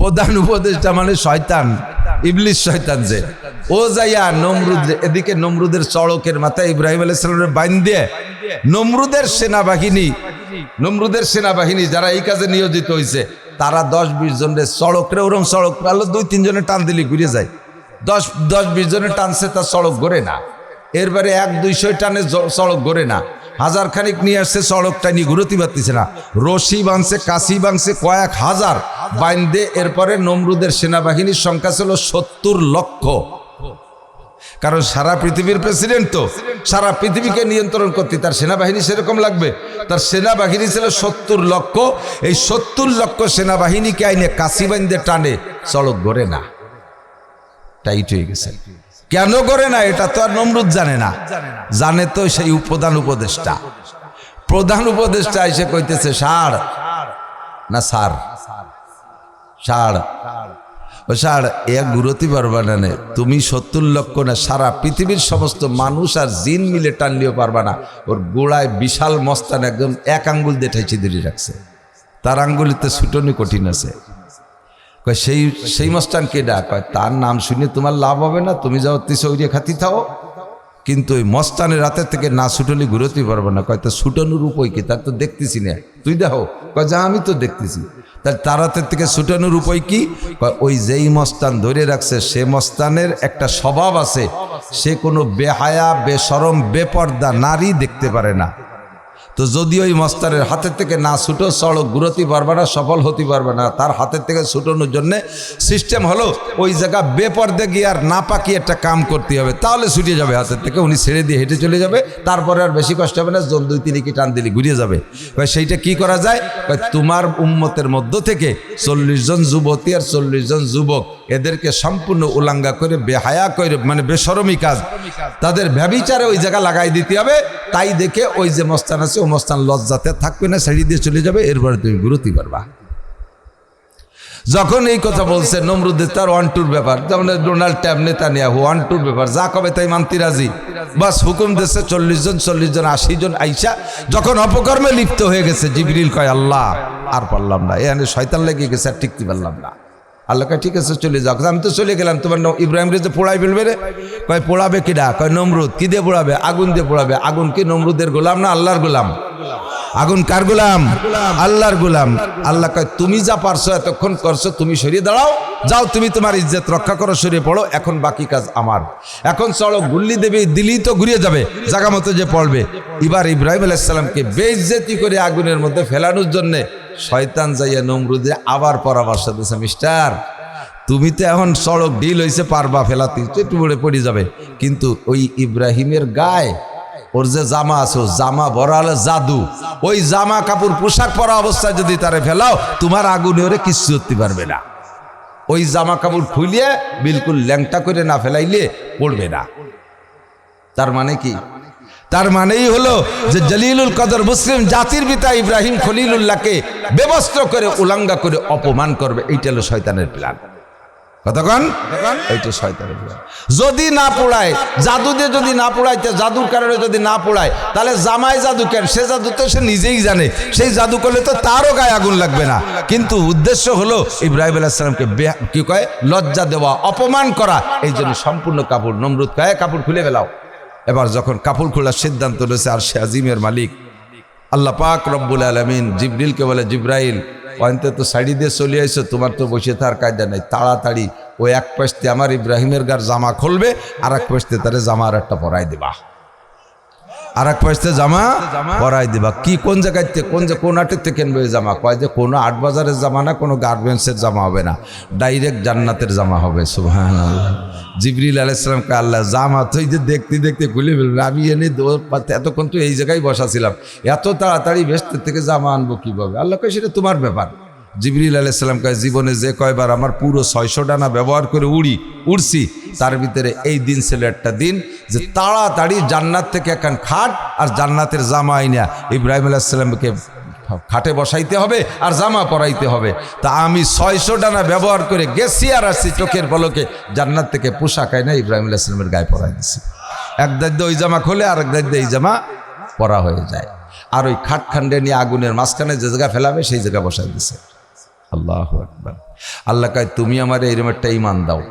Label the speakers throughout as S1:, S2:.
S1: প্রধান উপদেষ্টা মানে শয়তান, ইবলিস শয়তান। যে ও যাইয়া নমরুদ, এদিকে নমরুদের চড়কের মাথায় ইব্রাহিম আলাইহিস সালামের বাইন দিয়ে নমরুদের সেনাবাহিনী যারা এই কাজে নিয়োজিত হয়েছে তারা 10-20 জনের চড়করে ওরম চড়ক পারলো 2-3 জনের টান দিলে ঘুরে যায়। 10-20 জনের টানছে, তার চড়ক গড়ে না। এরবারে 100-200 টানে চড়ক গড়ে না। 1000 খানিক নিয়ে আসছে, চড়কটা নিয়ে ঘুরতে পারতেছে না। রশি বাঁধছে, কাশি বাঁধছে, কয়েক হাজার বাইন্দে। এরপরে নমরুদের সেনাবাহিনীর সংখ্যা ছিল 70 লক্ষ। কারণ সারা পৃথিবীর প্রেসিডেন্ট, তো সারা পৃথিবীকে নিয়ন্ত্রণ করতে তার সেনাবাহিনী সেরকম লাগবে। তার সেনাবাহিনী ছিল 70 লক্ষ। এই 70 লক্ষ সেনাবাহিনীকে আইনে কাশি বাঁধে টানে, চড়ক গড়ে না, টাইট হয়ে গেছে। কেন করে না এটা তো আর নমরুদ জানে না, জানে তো সেই প্রধান উপদেষ্টা এসে কইতেছে ষাড় না সার, ষাড় ও ষাড় এক ঘুরতে পারবা না, তুমি 70 লক্ষ না, সারা পৃথিবীর সমস্ত মানুষ আর জিন মিলে টানলেও পারবা না। ওর গোড়ায় বিশাল মস্তান একদম 1 আঙ্গুল দিয়ে ঠাইছে ধরে রাখছে, তার আঙ্গুলিতে ছুটনি কঠিন আছে। সেই মস্তান কে ডাক? তার নাম শুনে তোমার লাভ হবে না, তুমি যাও তিসৌরিয়া খাতি থাও, কিন্তু ওই মস্তানের রাতের থেকে না ছুটলি ঘুরতে পারবো না। কয় তা ছুটানোর উপায় কি? তার তো দেখতেছি না, তুই দেখো। কয় যা আমি তো দেখতেছি। তার রাতের থেকে ছুটানোর উপায় কি? ওই যেই মস্তান ধরে রাখছে সে মস্তানের একটা স্বভাব আছে, সে কোনো বেহায়া, বেশরম, বেপর্দা নারী দেখতে পারে না। তো যদি ওই মস্তানের হাতের থেকে না ছুটো, সড়ক ঘুরতে পারবে না, সফল হতে পারবে না। তার হাতের থেকে ছুটানোর জন্যে সিস্টেম হলো ওই জায়গা বেপর্দে গিয়ে আর না পাকিয়ে একটা কাম করতে হবে, তাহলে ছুটে যাবে হাতের থেকে। উনি ছেড়ে দিয়ে হেঁটে চলে যাবে, তারপরে আর বেশি কষ্ট হবে না, 2-3 কি টান দিলে ঘুরিয়ে যাবে। সেইটা কি করা যায়? তোমার উম্মতের মধ্য থেকে 40 জন যুবতী আর 40 জন যুবক, এদেরকে সম্পূর্ণ উলাঙ্গা করে, বেহায়া করে, মানে বেশরমি কাজ, তাদের ব্যভিচারে ওই জায়গা লাগাই দিতে হবে। তাই দেখে ওই যে মস্তান আছে, ও মস্তান লজ্জাতে থাকবে না, ছেড়ে দিয়ে চলে যাবে, এরপরে তুমি ঘুরতে পারবা। যখন এই কথা বলছে নমরুদের তার 1-2 ব্যাপার, যেমন ডোনাল্ড ট্রাম্প, নেতানিয়াহু 1-2 ব্যাপার, যা কবে তাই মানতে রাজি। বাস হুকুম দিচ্ছে 40 জন 80 জন আইসা যখন অপকর্মে লিপ্ত হয়ে গেছে, জিবরিল কয় আল্লাহ আর পারলাম না, এখানে শয়তান লেগে গেছে, আর টিকতে পারলাম না। আল্লাহ কয় ঠিক আছে চলে যাও। আমি তো চলে গেলাম, তোমার ইব্রাহিম রে যে পোড়াই ফেলবে রে। কয় পোড়াবে কিডা? কয় নমরুদ। কি দিয়ে পোড়াবে? আগুন দিয়ে পোড়াবে। আগুন কি নমরুদের গোলাম না আল্লাহর গোলাম? আগুন কার গোলাম? আল্লাহর গোলাম। আল্লাহ কয় তুমি যা পারছো এতক্ষণ করছো, তুমি সরিয়ে দাঁড়াও, যাও তুমি তোমার ইজ্জত রক্ষা করো, সরিয়ে পড়ো, এখন বাকি কাজ আমার। এখন চলো, গুল্লি দেবে, দিলি তো ঘুরিয়ে যাবে, জায়গা মতো যে পড়বে। এবার ইব্রাহিম আলাইহিস সালামকে বেইজ্জতি করে আগুনের মধ্যে ফেলানোর জন্যে শয়তান যাইয়া নমরুদে আবার পরামর্শ দিয়েছে, মিস্টার তুমি তো এখন সড়ক ঢিল হয়েছে, পারবা ফেলাতে, একটু পড়ে পড়ে যাবে। কিন্তু ওই ইব্রাহিমের গায়ে ওর যে জামা আছে, ও জামা ভরা হলে জাদু। ওই জামা কাপড় পোশাক পরা অবস্থায় যদি তারে ফেলাও, তোমার আগুনে ওরে কিচ্ছু করতে পারবে না। ওই জামা কাপড় খুলিয়ে বিলকুল ল্যাংটা করে না ফেলাইলে পড়বে না। তার মানে কি? তার মানেই হলো যে জলিলুল কদর মুসলিম জাতির পিতা ইব্রাহিম খলিলুল্লাহকে বেবস্ত্র করে, উলাঙ্গা করে অপমান করবে। এইটা হলো শয়তানের প্ল্যান। কতক্ষণ? এইটা শয়তানের প্ল্যান। যদি না পোড়ায়, জাদু দিয়ে যদি না পোড়াইতে, জাদুর কারণে যদি না পোড়ায়, তাহলে জামাই জাদু কেন? সে জাদু তো সে নিজেই জানে, সেই জাদু করলে তো তারও গায়ে আগুন লাগবে না। কিন্তু উদ্দেশ্য হলো ইব্রাহিম আলাইহিস সালামকে কি কয়, লজ্জা দেওয়া, অপমান করা। এই জন্য সম্পূর্ণ কাপড়, নমরুদ কয় কাপড় খুলে ফেলাও। এবার যখন কাপড় খোলার সিদ্ধান্ত রয়েছে, আর সে আজিমের মালিক আল্লাহ পাক রব্বুল আলামিন জিবরিলকে বলে, জিব্রাইল অন্তে তো শাড়ি দিয়ে চলে আইছো, তোমার তো বসে থাকার কায়দা নেই, তাড়াতাড়ি ওই এক পাশে আমার ইব্রাহিমের গার জামা খুলবে, আর এক পাশে তারে জামা আর একটা পরাই দিবা, আর এক পাশে জামা পরাই দিবা। কি কোন জায়গায় কোন হাটের থেকে কিনবে জামা? কয় যে কোনো 8 বাজারের জামা না, কোনো গার্মেন্টসের জামা হবে না, ডাইরেক্ট জান্নাতের জামা হবে। সুবহানাল্লাহ। জিবরিল আলাইহিস সালাম কে আল্লাহ জামা তুই যে দেখতে দেখতে খুলে ফেলবে, আমি এনে এতক্ষণ তো এই জায়গায় বসা ছিলাম, এত তাড়াতাড়ি ভেস্তের থেকে জামা আনবো কিভাবে? আল্লাহ কয় সেটা তোমার ব্যাপার। জিবরিল আলাইহিস সালাম কয় জীবনে যে কয়বার আমার পুরো 600 ডানা ব্যবহার করে উড়ছি, তার ভিতরে এই দিন ছিল একটা দিন যে তাড়াতাড়ি জান্নাত থেকে এখন খাট আর জান্নাতের জামা আইনা ইব্রাহিম আলাইহিস সালামকে খাটে বসাইতে হবে আর জামা পরাইতে হবে। তা আমি 600 ডানা ব্যবহার করে গেছি আর আসছি, চোখের পলকে জান্নাত থেকে পোশাক আইনা ইব্রাহিম আলাইহিস সালামের গায়ে পরাই দিছি। এক দায়িত্ব ওই জামা খোলে, আর এক দায়িত্ব এই জামা পরা হয়ে যায়। আর ওই খাট খান্ডে নিয়ে আগুনের মাঝখানে যে জায়গা ফেলাবে সেই জায়গা বসাই দিছে। আল্লাহু আকবার। আল্লাহ কয় তুমি আমার এরকম একটা ঈমান দাও,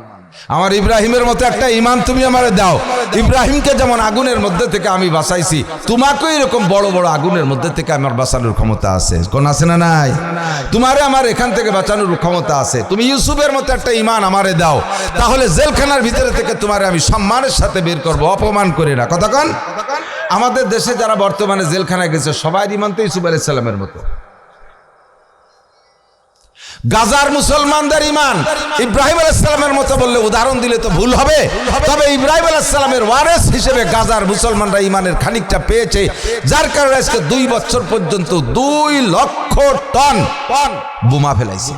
S1: আমার ইব্রাহিমের মতো একটা ঈমান তুমি আমারে দাও। ইব্রাহিমকে যেমন আগুনের মধ্যে থেকে আমি বাঁচাইছি, তোমাকেও এরকম বড় বড় আগুনের মধ্যে থেকে আমার বাঁচানোর ক্ষমতা আছে। কোন আছে না নাই? তোমারে আমার এখান থেকে বাঁচানোর ক্ষমতা আছে। তুমি ইউসুফের মতো একটা ঈমান আমারে দাও, তাহলে জেলখানার ভিতরে থেকে তোমারে আমি সম্মানের সাথে বের করব, অপমান করে না। কথা কন। আমাদের দেশে যারা বর্তমানে জেলখানায় গেছে সবাই ঈমান তো ইউসুফ আলাইহিস সালামের মতো। গাজার মুসলমানদের ঈমান ইব্রাহিম আলাইহিস সালামের মতো বললে উদাহরণ দিলে তো ভুল হবে। তবে ইব্রাহিম আলাইহিস সালামের ওয়ারিস হিসেবে গাজার মুসলমানরা ঈমানের খানিকটা পেয়েছে, যার কারণে আজকে 2 বছর পর্যন্ত 2 লক্ষ টন বোমা ফেলাইছে।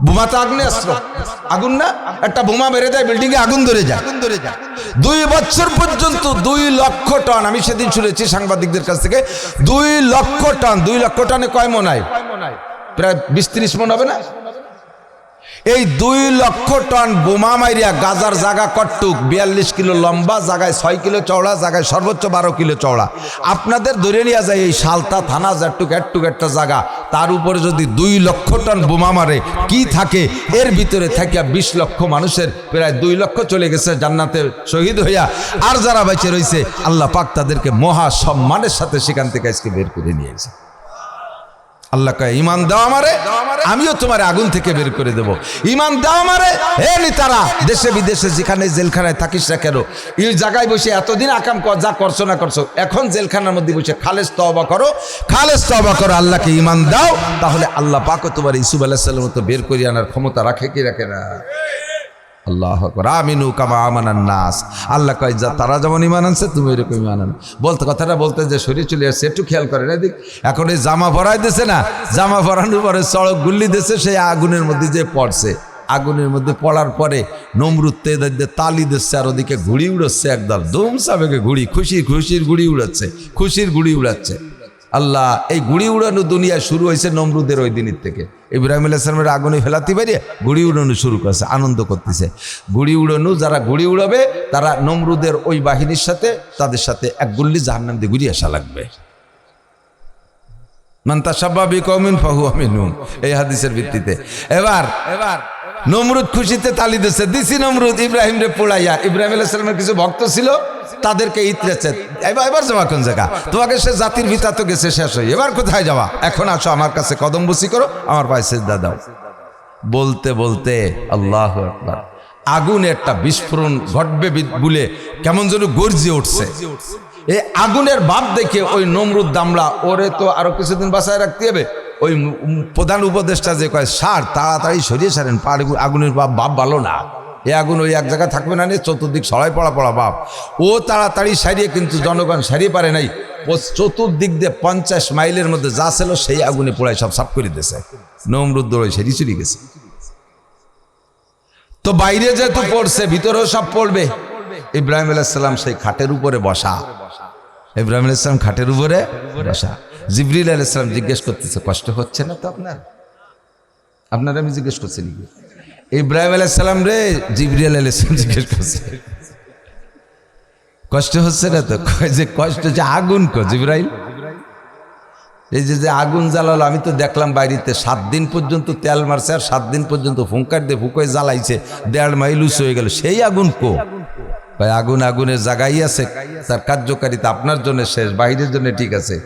S1: বোমা তো আগ্নেয়াস্ত্র, আগুন না? একটা বোমা মেরে দেয়, বিল্ডিং এ আগুন ধরে যায়। 2 বছর পর্যন্ত 2 লক্ষ টন। আমি সেদিন শুনেছি সাংবাদিকদের কাছ থেকে 2 লক্ষ টন। 2 লক্ষ টনে কয় মণ হয়? প্রায় 20-30 মণ হবে না? এই 2 লক্ষ টন বোমা মাইরিয়া গাজার জায়গা কট্টুক 42 কিলো লম্বা, জায়গায় 6 কিলো চওড়া, জায়গায় সর্বোচ্চ 12 কিলো চওড়া। আপনাদের ধরে নিয়ে যায় এই সালতা থানা যাটুক একটুক একটা জায়গা, তার উপরে যদি 2 লক্ষ টন বোমা মারে কি থাকে? এর ভিতরে থাকিয়া 20 লক্ষ মানুষের প্রায় 2 লক্ষ চলে গেছে জান্নাতে শহীদ হইয়া, আর যারা বেঁচে রয়েছে আল্লাহ পাক তাদেরকে মহা সম্মানের সাথে সেখান থেকে আজকে বের করে নিয়েছে। আল্লাহ কয় ঈমান দাও আমারে, আমিও তোমার আগুন থেকে বের করে দেব। ঈমান দাও আমারে। হে নেতারা, দেশে বিদেশে যেখানে জেলখানায় থাকিস না কেন, এই জায়গায় বসে এতদিন আকাম যা করছো না করছো, এখন জেলখানার মধ্যে বসে খালেস তওবা করো, খালেস তওবা করো, আল্লাহকে ঈমান দাও, তাহলে আল্লাহ পাকও তোমার ইউসুফ আলাইহিস সালামের মতো বের করে আনার ক্ষমতা রাখে কি রাখে না? আল্লাহু আকবার। আমিনু কামা আমানান নাস। আল্লাহ কয় যা তারা যেমন ঈমান আনছে তুমি এরকম ঈমান আনো। বলতে কথাটা বলতে যে শরীর চলে আসছে, একটু খেয়াল করেন এদিক। এখন এই জামা পরাই দিছে না, জামা পরানোর পরে সড়ক গুল্লি দিছে, সেই আগুনের মধ্যে যে পড়ছে, আগুনের মধ্যে পড়ার পরে নমরুদ তালি দিচ্ছে, আর ওদিকে ঘুড়ি উড়াচ্ছে, একদম ধুম সাবেকে ঘুড়ি, খুশির ঘুড়ি উড়াচ্ছে, খুশির ঘুড়ি উড়াচ্ছে। আল্লাহ, এই ঘুড়ি উড়ানো দুনিয়া শুরু হয়েছে নমরুদের ওই দিনের থেকে। ইব্রাহিম আলাইহিস সালামের আগুনে ফেলাতে পারে ঘুড়ি উড়ানো শুরু করছে, আনন্দ করতেছে। ঘুড়ি উড়ানো, যারা ঘুড়ি উড়াবে তারা নমরুদের ওই বাহিনীর সাথে, তাদের সাথে এক গুল্লি জাহান্নাম দিয়ে ঘুরিয়ে আসা লাগবে। মান তাশাব্বাহা বিকওমিন ফাহুয়া মিনহুম, এই হাদিসের ভিত্তিতে। এবার নমরুদ খুশিতে তালি দিছি নমরুদ ইব্রাহিম রে পোড়াইয়া। ইব্রাহিম আলাইহিস সালামের কিছু ভক্ত ছিল, তাদেরকে ইতরেছে, এবার যাওয়া কোন জায়গা? তোমাকে সে জাতির ভিতা তো গেছে শেষ হয়ে, এবার কোথায় যাওয়া? এখন আসো আমার কাছে কদম বসি করো, আমার পায়ে সিজদা দাও। বলতে বলতে আল্লাহু আকবার, আগুনে একটা বিস্ফোরণ ঘটবে বলে কেমন যেন গর্জে উঠছে। এই আগুনের ভাব দেখে ওই নমরুদ দামড়া, ওরে তো আরো কিছুদিন বাঁচায় রাখতে হবে। ওই প্রধান উপদেষ্টা যে কয় সার, তাড়াতাড়ি সরিয়ে সারেন, আগুনের ভাব ভালো না, এ আগুন ওই এক জায়গায় থাকবে না, চতুর্দিক সরাই পড়া ভাব। ও তাড়াতাড়ি সারিয়ে, কিন্তু জনগণ সারিয়ে পারে নাই। ও চতুর্দিক দিয়ে 50 মাইলের মধ্যে যা ছিল সেই আগুনে পোড়াই সব সাফ করে দিয়েছে। নমরুদ দৌড়ে সেরি চুরি গেছে। তো বাইরে যেহেতু পড়ছে, ভিতরেও সব পড়বে। ইব্রাহিম আলাইহিস সালাম সেই খাটের উপরে বসা, ইব্রাহিম আলাইহিস সালাম খাটের উপরে বসা। জিবরিল আলাইহিস সালাম জিজ্ঞেস করতেছে, কষ্ট হচ্ছে না তো আপনার? আমি জিজ্ঞেস করছি নাকি? ইব্রাহিম আলাইহিস সালাম রে জিবরিল আলাইহিস সালাম জিজ্ঞেস করছে, কষ্ট হচ্ছে না তো? কয় যে কষ্ট হচ্ছে। আগুন কো জিবরাইল, এই যে আগুন জ্বালালো, আমি তো দেখলাম বাইরেতে 7 দিন পর্যন্ত তেল মারছে, আর 7 দিন পর্যন্ত ফুঙ্কার দিয়ে ফুঁকোয় জ্বালাইছে, 1.5 মাইল উঁচু হয়ে গেল। সেই আগুন কো? আগুন আগুনের জায়গায় আছে, তার কার্যকারিতা আপনার জন্য শেষ, বাইরের জন্য ঠিক আছে।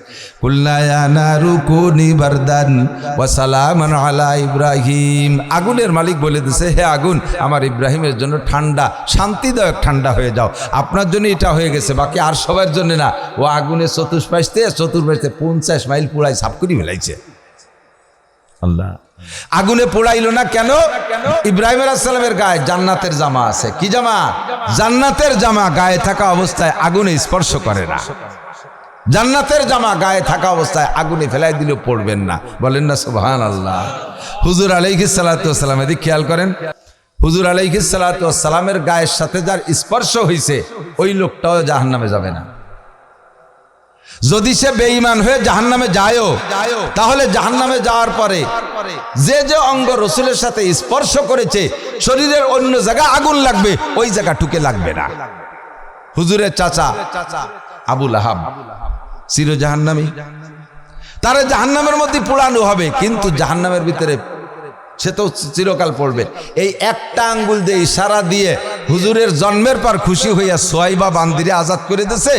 S1: কুলনা ইয়া নারু কুনি বারদান ওয়া সালামান আলা ইব্রাহিম। আগুনের মালিক বলে দিছে, হে আগুন, আমার ইব্রাহিমের জন্য ঠান্ডা, শান্তিদায়ক ঠান্ডা হয়ে যাও। আপনার জন্য এটা হয়ে গেছে, বাকি আর সবার জন্য না। ও আগুনের চতুর্পাশে 50 মাইল পুরাই সাফ করে ফেলাইছে। আল্লাহ আগুনে পোড়াইল না কেন? ইব্রাহিম আলাইহিস সালামের গায়ে জান্নাতের জামা আছে। কি জামা? জান্নাতের জামা গায়ে থাকা অবস্থায় আগুনে স্পর্শ করে না। জান্নাতের জামা গায়ে থাকা অবস্থায় আগুনে ফেলাই দিলেও পড়বেন না। বলেন না সুবহানাল্লাহ। হুজুর আলাইহিস সালাতু ওয়াস সালাম, এদিকে খেয়াল করেন, হুজুর আলাইহিস সালাতু ওয়াস সালামের গায়ের সাথে যার স্পর্শ হয়েছে ওই লোকটাও জাহান্নামে যাবে না। যদি সে বেঈমান হয়ে জাহান্নামে যায়ও, তাহলে জাহান্নামে যাওয়ার পরে যে যে অঙ্গ রসুলের সাথে স্পর্শ করেছে, শরীরের অন্য জায়গা আগুন লাগবে, ওই জায়গা টুকে লাগবে না। হুজুরের চাচা আবু লাহাব চির জাহান্নামী, তারা জাহান্নামের মধ্যে পোড়ানো হবে, কিন্তু জাহান্নামের ভিতরে সে তো চিরকাল পড়বে। এই একটা আঙ্গুল দিয়ে ইশারা দিয়ে হুজুরের জন্মের পর খুশি হইয়া সোয়াইবা বান্দিরে আজাদ করে দিয়েছে।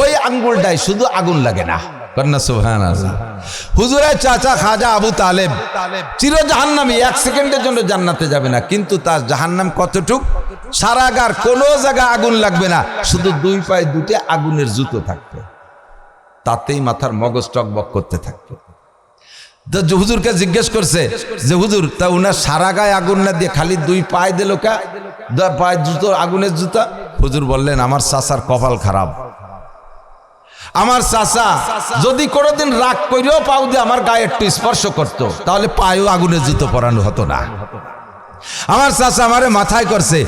S1: ওই আঙ্গুলটাই শুধু আগুন লাগে না, কন্যা সুবহানাল্লাহ। হুজুরের চাচা খাজা আবু তালেব চির জাহান্নামী, 1 সেকেন্ডের জন্য জান্নাতে যাবে না, কিন্তু তার জাহান্নাম কতটুক? সারাগার কোনো জায়গা আগুন লাগবে না, শুধু 2 পায়ে 2টে আগুনের জুতো থাকবে, তাতেই মাথার মগজ টকবক করতে থাকবে। তো হুজুরকে জিজ্ঞেস করছে যে হুজুর, তা উনার সারা গায়ে আগুন না দিয়ে খালি 2 পায়ে দিল কা, 2 পায়ে জুতো আগুনের জুতা? হুজুর বললেন, আমার চাচার কপাল খারাপ। আমার চাচা যদি কোনোদিন রাগ করেও পাও দিয়ে আমার গায়ে একটু স্পর্শ করতো, তাহলে পায়েও আগুনের জুতো পরানো হতো না। আমার চাচা আমারে মাথায় করছে,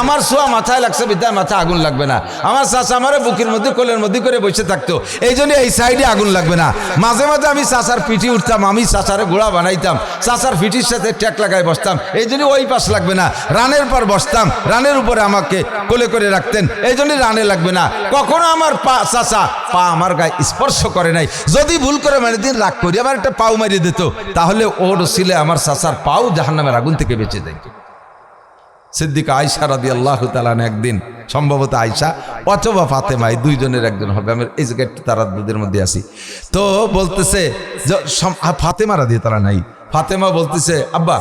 S1: আমার ছোঁয়া মাথায় লাগছে বিদ্যায় মাথায় আগুন লাগবে না। আমার চাচা আমারে বুকের মধ্যে কোলের মধ্যে করে বসে থাকতো, এই জন্য এই সাইডে আগুন লাগবে না। মাঝে মাঝে আমি চাচার পিঠি উঠতাম, আমি চাচারে ঘোড়া বানাইতাম, চাচার পিঠির সাথে ট্যাক লাগাই বসতাম, এই জন্য ওই পাশ লাগবে না। রানের পর বসতাম, রানের উপরে আমাকে কোলে করে রাখতেন, এই জন্য রানে লাগবে না। কখনো আমার চাচা পা আমার গায়ে স্পর্শ করে নাই। যদি ভুল করে মানে দিন রাগ করি আমার একটা পাও মারিয়ে দিত, তাহলে ওর ছিলে আমার চাচার পাও জাহান্নামের আগুন থেকে বেঁচে যায়। সিদ্দিকা আয়েশা রাদিয়াল্লাহু তাআলা একদিন, সম্ভবত আয়েশা অথবা ফাতেমা, এই দুইজনের একজন হবে, আমি এই জায়গায় একটু তারাদ্দুদের মধ্যে আছি, তো বলতেছে যে ফাতেমা রাদিয়াল্লাহু তাআলা নাই, ফাতেমা বলতেছে, আব্বা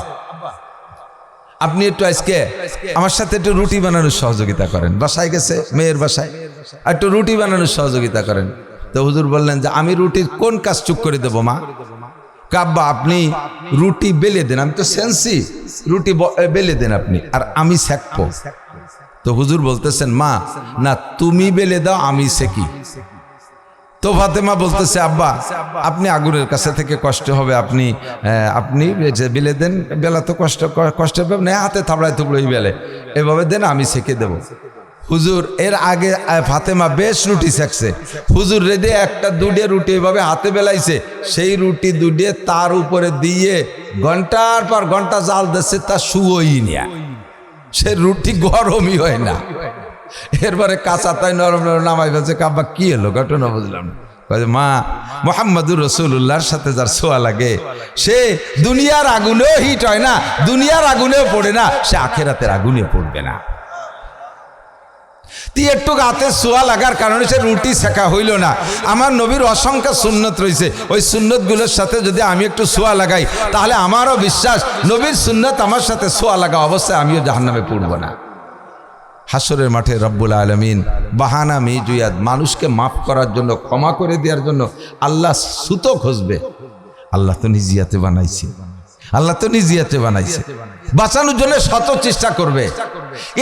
S1: আপনি একটু আজকে আমার সাথে একটু রুটি বানানোর সহযোগিতা করেন। বাসায় গেছে, মেয়ের বাসায়, একটু রুটি বানানোর সহযোগিতা করেন। তো হুজুর বললেন যে আমি রুটির কোন কাজ চুপ করে দেবো মা? কাব্বা আপনি রুটি বেলে দেন, আমি তো সেন্সি, রুটি বেলে দেন আপনি, আর আমি সেকবো। তো হুজুর বলতেছেন, মা না তুমি বেলে দাও, আমি সেকি। তো ফাতেমা বলতেছে, আব্বা আপনি আগুনের কাছে থেকে কষ্ট হবে, আপনি বেলে দেন, বেলা তো কষ্ট হবে না, হাতে থাবড়ায় থুবড়াই বেলে, এভাবে দেন, আমি সেকে দেবো। হুজুর এর আগে ফাতেমা বেশ রুটি সেকছে, হুজুর রেডে একটা 2টে রুটি এভাবে হাতে বেলাইছে, সেই রুটি 2টে তার উপরে দিয়ে ঘন্টার পর ঘন্টা জাল দিচ্ছে, তা শুয়োই না, সে রুটি গরমই হয় না। এরপরে কাঁচা তাই নরম নরম নামাই ফেলছে। কাব্বা কি হলো, ঘটনা বুঝলাম না। মা মুহাম্মদুর রাসূলুল্লাহর সাথে যার ছোঁয়া লাগে, সে দুনিয়ার আগুনেও হিট হয় না, দুনিয়ার আগুনেও পড়ে না, সে আখিরাতের আগুনে পড়বে না। একটু হাতে ছোঁয়া লাগার কারণে সে রুটি শেখা হইল না। আমার নবীর অসংখ্য সুন্নত রয়েছে, ওই সুন্নতগুলোর সাথে যদি আমি একটু ছোঁয়া লাগাই, তাহলে আমারও বিশ্বাস নবীর সুন্নত আমার সাথে ছোঁয়া লাগা অবস্থায় আমিও জাহান্নামে পড়ব না। হাসরের মাঠে রব্বুল আলামিন বাহানা মিজুয়াদ, মানুষকে মাফ করার জন্য, ক্ষমা করে দেওয়ার জন্য আল্লাহ সুতো খুঁজবে। আল্লাহ তো নিজিয়াতে বানাইছে, আল্লাহ তো নিজিয়াতে বানাইছে, বাঁচানোর জন্য শত চেষ্টা করবে।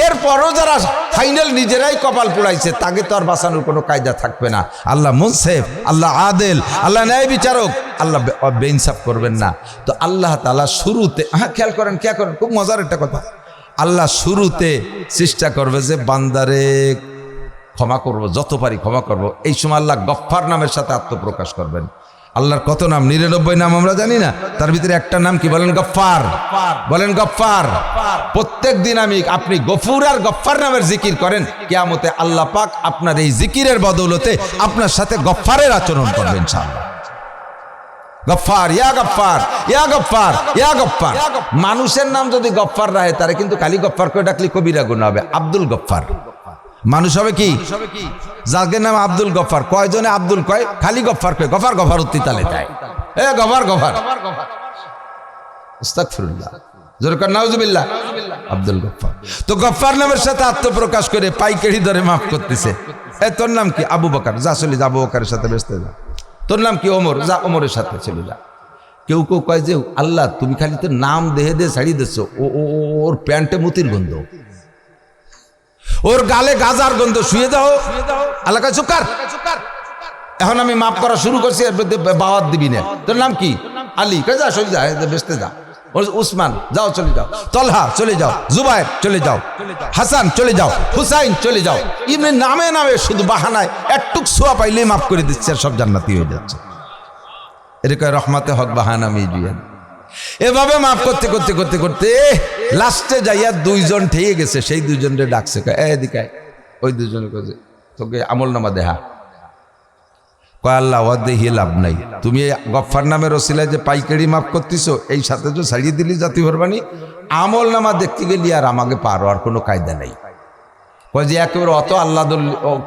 S1: এরপরও যারা ফাইনাল নিজেরাই কপাল পোড়াইছে, তাকে তো আর বাঁচানোর কোনো কায়দা থাকবে না। আল্লাহ মুনসিফ, আল্লাহ আদেল, আল্লাহ ন্যায় বিচারক, আল্লাহ বেইনসাফ করবেন না। তো আল্লাহ তাআলা শুরুতে, খেয়াল করেন, খুব মজার একটা কথা, আল্লাহ শুরুতে চেষ্টা করবে যে বান্দারে ক্ষমা করব, যত পারি ক্ষমা করব। এই সময় আল্লাহ গফফার নামের সাথে আত্মপ্রকাশ করবেন। আল্লাহর কত নাম? 99 নাম আমরা জানি না, তার ভিতরে একটা নাম কি? বলেন গফফার, বলেন গফফার। প্রত্যেক দিন আপনি গফুর আর গফফার নামের জিকির করেন, কিয়ামতে আল্লাহ পাক আপনার এই জিকিরের বদৌলতে আপনার সাথে গফফারের আচরণ করবেন ইনশাআল্লাহ। গফফার, ইয়া গফফার, ইয়া গফফার, ইয়া গফফার। মানুষের নাম যদি গফফার রাহে, তারে কিন্তু খালি গফফার করে ডাকলে কবিরা গুনাহ হবে। আব্দুল গফফার মানুষ হবে কি? যাদের নাম আব্দুল গফফার, কয়জনে আব্দুল কয়? খালি গফফার কয়, গফার গফার উত্তি তালে যায়, গফার গফার, আস্তাগফিরুল্লাহ, জোরে কর নাউজুবিল্লাহ। আব্দুল গফফার, তো গফফার নামের সাথে আত্মপ্রকাশ করে পাইকারি দরে মাফ করতেছে। তোর নাম কি? আবু বকর, যা চলে যা, আবু বকরের সাথে ব্যস্ত যা। তোর নাম কি? ওমর, যা ওমরের সাথে চলে যা। কেউ কেউ কয় যে আল্লাহ তুমি খালি তো নাম দেহে দিয়ে ছাড়িয়ে দিচ্ছ, ওর প্যান্টে মুতির গন্ধ, ওর গালে গাজার গন্ধ, শুয়ে যাও। আল্লাহ কয় চুকার, এখন আমি মাফ করা শুরু করছি, এর মধ্যে বাওয়াত দিবি না। তোর নাম কি? আলী, কয় যা চলে যা, বেসতে যা। উসমান, যাও চলে যাও। তলহা চলে যাও, জুবায়ের চলে যাও, হাসান চলে যাও, হুসাইন চলে যাও। এমনি নামে নামে শুধু বাহানায় একটুক ছোঁয়া পাইলেই মাফ করে দিচ্ছে, আর সব জান্নাতি হয়ে যাচ্ছে। এরকম রহমাতে হক বাহানা মিজুয়ান। এভাবে মাফ করতে করতে করতে করতে লাস্টে যাইয়া 2জন ঠেয়ে গেছে, সেই 2জনরে ডাকছে, এদিকে ওই 2জনে কয়ে তোকে আমল নামা দেহা। কয় আল্লাহ ওয়া দেখিয়ে লাভ নাই, তুমি গফফার নামের ওসিলায় যে পাইকারি মাফ করতেছো এই সাথে তো ছাড়িয়ে দিলি জাতি ভরবানি, আমল নামা দেখতে গেলি আর আমাকে পারো আর কোনো কায়দা নাই। কয় যে একেবারে অত আল্লাহ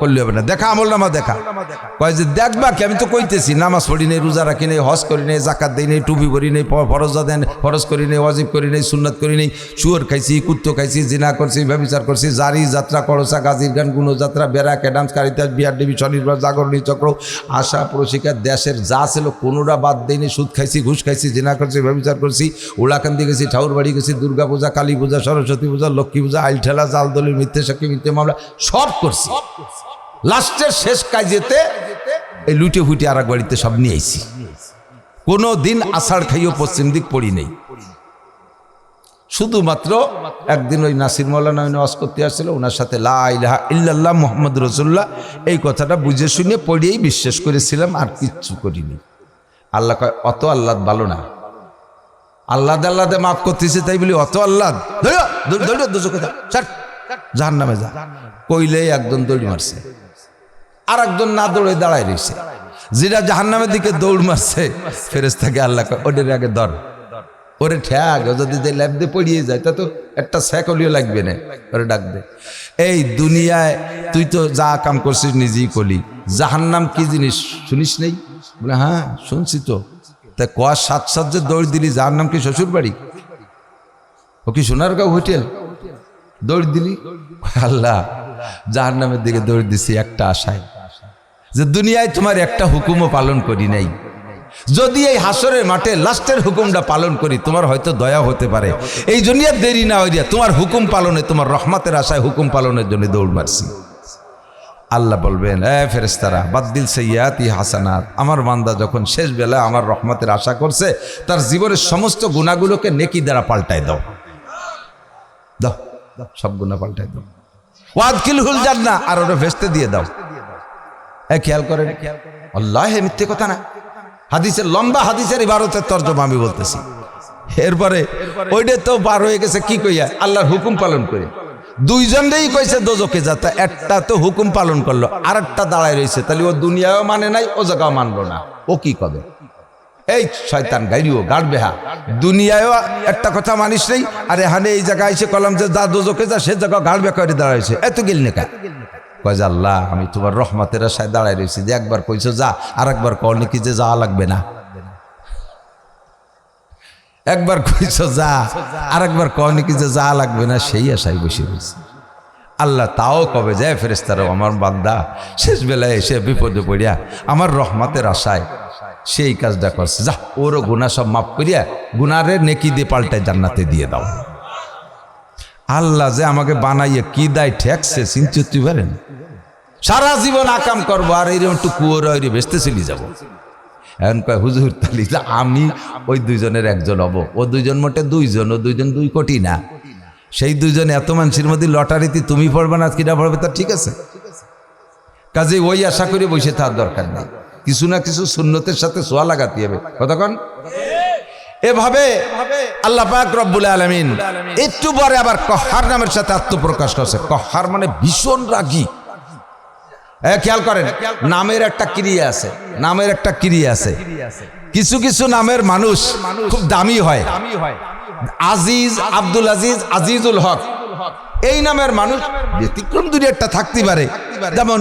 S1: করলে হবে না, দেখা আমল নামা দেখা। কয় যে দেখবা কি, আমি তো কইতেছি নামাজ পড়ি নেই, রোজা রাখি নেই, হজ করি নেই, জাকাত দিই নেই, টুপি পরি নেই, ফরজ করি নেই, ওয়াজিব করি নেই, সুন্নাত করি নেই, শুয়োর খাইছি, কুত্তো খাইছি, জিনা করছি, ব্যভিচার করছি, জারি যাত্রা, করসা, গাজীর গান, গুণযাত্রা, বেড়া, ক্যাডামস, কারিতাস, বিহার দেবী, স্বনির্ভর, জাগরণী চক্র, আশা, প্রশিক্ষা, দেশের যা ছিল কোনোটা বাদ দেয়নি। সুদ খাইছি, ঘুষ খাইছি, জিনা করছি, ব্যভিচার করছি, উলাকান্দি গেছি, ঠাকুর বাড়ি গেছি, দুর্গা পূজা, কালী পূজা, সরস্বতী পূজা, লক্ষ্মী পূজা, আইল ঠেলা, জাল দলিল, মিথ্যে সাক্ষী, মিথ্যে মামলা সব করছি। লাস্টের শেষ কাজেতে এই লুটে ফুটে আর এক বাড়িতে সব নিয়ে আইছি। কোনো দিন আষাঢ় খাইও পশ্চিম দিক পড়ি নেই। শুধুমাত্র একদিন ওই নাসির মৌলানা ওয়াজ করতে আসছিল, ওনার সাথে লা ইলাহা ইল্লাল্লাহ মুহাম্মদ রাসূলুল্লাহ এই কথাটা বুঝে শুনে পড়িয়েই বিশ্বাস করেছিলাম, আর কিচ্ছু করিনি। আল্লাহ কয় অত আল্লাহ ভালো না, আল্লাহ আল্লাহ মাফ করতেছে তাই বলি অত আল্লাহ জাহান্নামে যা কইলেই একজন দৌড় মারছে, আর একজন না দৌড়ে দাঁড়ায় রয়েছে। যেটা জাহান্নামের দিকে দৌড় মারছে ফেরেশতাকে আল্লাহ ওদের আগে ধর, ওরে ঠ্যাক, যদি যে ল্যাব দিয়ে পড়িয়ে যায় তা তো একটা সেকলিও লাগবে না, ওরে ডাক দে। এই দুনিয়ায় তুই তো যা কাম করছিস নিজেই কলি, জাহান্নাম কি জিনিস শুনিস নেই? বলে হ্যাঁ শুনছি তো। তা কোয়া সাত সাত যে দৌড় দিলি, জাহান্নাম কি শ্বশুর বাড়ি? ও কি সোনারগাঁও হোটেল? দৌড় দিলি? আল্লাহ জাহান্নামের দিকে দৌড় দিছি একটা আশায়, যে দুনিয়ায় তোমার একটা হুকুমও পালন করি নাই, যদি এই হাসরের মাঠে লাস্টের হুকুমটা পালন করি তোমার হয়তো দয়া হতে পারে, এই জন্য দেরি না হইয়া তোমার হুকুম পালনে, তোমার রহমতের আশায় হুকুম পালনের জন্য দৌড় মারছি। আল্লাহ বলবেন এ ফেরেশতারা বাদদিল সাইয়্যাতি হাসানাত, আমার বান্দা যখন শেষ বেলায় আমার রহমতের আশা করছে তার জীবনের সমস্ত গুনাহগুলোকে নেকি দ্বারা পাল্টায় দাও, দাও সব গুনাহ পাল্টায় দাও। ওয়াদখিলহুল জান্নাহ, আর ওরা ভেস্তে দিয়ে দাও। এই খেয়াল করেন, আল্লাহ মিথ্যে কথা না, হাদিসের লম্বা হাদিসের ইবারতের তরজমা আমি বলতেছি। এরপরে ওইটা তো পার হয়ে গেছে কি কইয়া আল্লাহর হুকুম পালন করে, দুইজনেই কইছে দোজখে যাতা, একটা তো হুকুম পালন করলো, আর একটা দাঁড়ায় রয়েছে, তাহলে ও দুনিয়াও মানে নাই, ও জায়গাও মানলো না, ও কি কবে? এই শয়তান গাইরিও গাড়বেহা, দুনিয়ায়ও একটা কথা মানিস নেই, আর এখানে এই জায়গায় এসে কলাম যে যা দোজখে যা, সে জায়গা গাড়বে করে দাঁড়াইছে, এত গেল নেকা। কয় যে আল্লাহ আমি তোমার রহমতের আশায় দাঁড়ায় রয়েছি, যে একবার কইছো যা, আর একবার কও নাকি যে যাওয়া লাগবে না, একবার কইছো যা, আর একবার কও নাকি যে যাওয়া লাগবে না, সেই আশায় বসে রয়েছে। আল্লাহ তাও কবে যায় ফেরেশতারা আমার বান্দা শেষ বেলায় এসে বিপদে পড়িয়া আমার রহমতের আশায় সেই কাজটা করছে, যা ওরও গুনাহ সব মাফ করিয়া গুনারের নেকি দিয়ে পাল্টায় জান্নাতে দিয়ে দাও। আল্লাহ যে আমাকে বানাইয়ে কি দায় ঠেকছে চিন্তা পারেন? সারা জীবন আকাম করবো আর এইরকম একটু কুয়োর ভেস্তে চলে যাবো। এখন কয় হুজুর তালি আমি ওই দুইজনের একজন হব, ও দুইজন মোটে দুইজন, ও দুইজন 2 কোটি না, সেই দুইজন এত মানুষের মধ্যে লটারিতে তুমি পড়বে না কিনা পড়বে তা ঠিক আছে, কাজে ওই আশা করে বসে থাকার দরকার নেই, কিছু না কিছু সুন্নতের সাথে সোয়া লাগাতে হবে। কতক্ষণ এভাবে আল্লাহ পাক রব্বুল আলামিন একটু পরে আবার কহার নামের সাথে আত্মপ্রকাশ করছে। কহার মানে ভীষণ রাগী। খেয়াল করেন, নামের একটা ক্রিয়া আছে, নামের একটা ক্রিয়া আছে। কিছু কিছু নামের মানুষ খুব দামি হয়, আজিজ, আব্দুল আজিজ, আজিজুল হক, এই নামের মানুষ ব্যতিক্রম দুই একটা থাকতে পারে। যেমন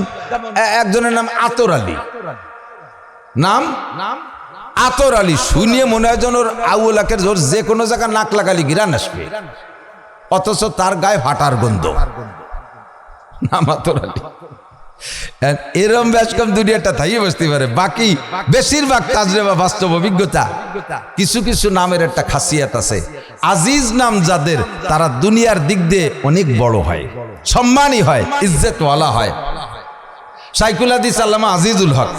S1: একজনের নাম আতর আলী, নাম আতর আলী, শুনিয়ে মনে হয় যেন ওর আউলাকের জোর যে কোনো জায়গায় নাক লাগালি গিরান আসবে, অথচ তার গায়ে ফাটার গন্ধ, নাম আতর আলী। এরম ব্যাসকম দুনিয়াটা থাইয়ে বসতে পারে, বাকি বেশিরভাগ তাজরেবা বাস্তব অভিজ্ঞতা। কিছু কিছু নামের একটা খাসিয়াত আছে, আজিজ নাম যাদের তারা দুনিয়ার দিক দিয়ে অনেক বড় হয়, সম্মানী হয়, ইজ্জতওয়ালা হয়। শাইখুল হাদিস আল্লামা আজিজুল হক,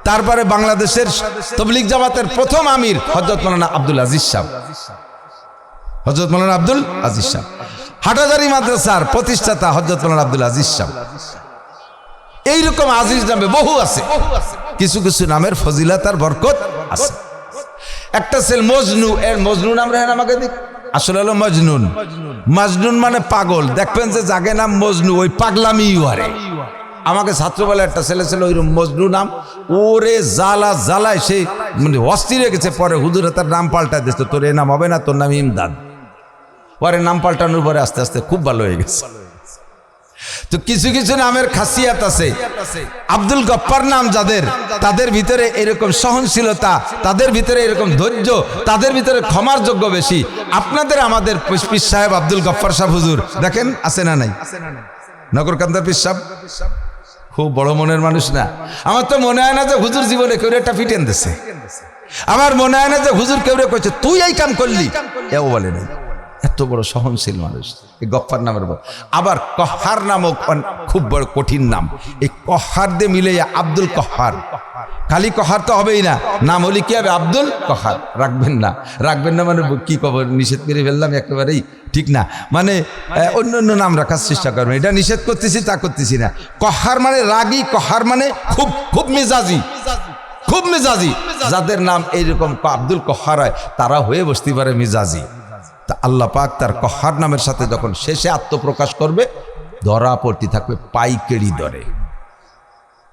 S1: তারপরে বাংলাদেশের তবলিগ জামাতের প্রথম আমির হযরত মাওলানা আব্দুল আজিজ সাহেব, হযরত মাওলানা আব্দুল আজিজ সাহেব, হাটাজারি মাদ্রাসার প্রতিষ্ঠাতা হযরত মাওলানা আব্দুল আজিজ সাহেব। এইরকম আজিজ নামে বহু আছে, কিছু কিছু নামের ফজিলত আর বরকত আছে। একটা ছেলে মজনু, এর মজনু নাম রাখেন আমাকে দিক, আসলে হলো মজনুন। মজনুন মানে পাগল, দেখবেন যে জাগে নাম মজনু ওই পাগলামি ওয়ারে, আমাকে ছাত্রবেলায় একটা ছেলে ছিল ওই মজনু নাম, ওরে জ্বালা জ্বালায় সে মানে অস্থির হয়ে গেছে। পরে হুজুরে তার নাম পাল্টা দিচ্ছে, তোর এ নাম হবে না, তোর নাম ইমদাদ। পরে নাম পাল্টানোর পরে আস্তে আস্তে খুব ভালো হয়ে গেছে। তো কিছু কিছু নামের খাসিয়াত আছে। আব্দুল গফফার নাম যাদের, তাদের ভিতরে এরকম সহনশীলতা, তাদের ভিতরে এরকম ধৈর্য, তাদের ভিতরে ক্ষমার যোগ্য বেশি। আপনাদের আমাদের পীর সাহেব আব্দুল গফফার সাহেব হুজুর দেখেন আছে না নাই? নগরকান্দার পীর সাহেব খুব বড় মনের মানুষ না? আমার তো মনে হয় না যে হুজুর জীবনে কেউ একটা ফিটেন দিছে। আমার মনে হয় না যে হুজুর কেউ কইছে তুই এই কাম করলি, এও বলে নাই। এত বড় সহনশীল মানুষ এই গফফার নামের পর। আবার কহার নামও খুব বড় কঠিন নাম। এই কহার দিয়ে মিলে আব্দুল কহার। খালি কহার তো হবেই না, নাম হলে কি হবে? আব্দুল কহার। রাখবেন না, রাখবেন না মানে কি খবর, নিষেধ করে ফেললাম একেবারেই ঠিক না। মানে অন্য অন্য নাম রাখার চেষ্টা করবেন, এটা নিষেধ করতেছি তা করতেছি না। কহার মানে রাগী, কহার মানে খুব খুব মেজাজি, খুব মেজাজি। যাদের নাম এইরকম আব্দুল কহার হয় তারা হয়ে বসতে পারে মেজাজি। আল্লাহ পাক তার কহার নামের সাথে যখন শেষে আত্মপ্রকাশ করবে, ধরা পড়তে থাকবে পাইকেড়ি দরে,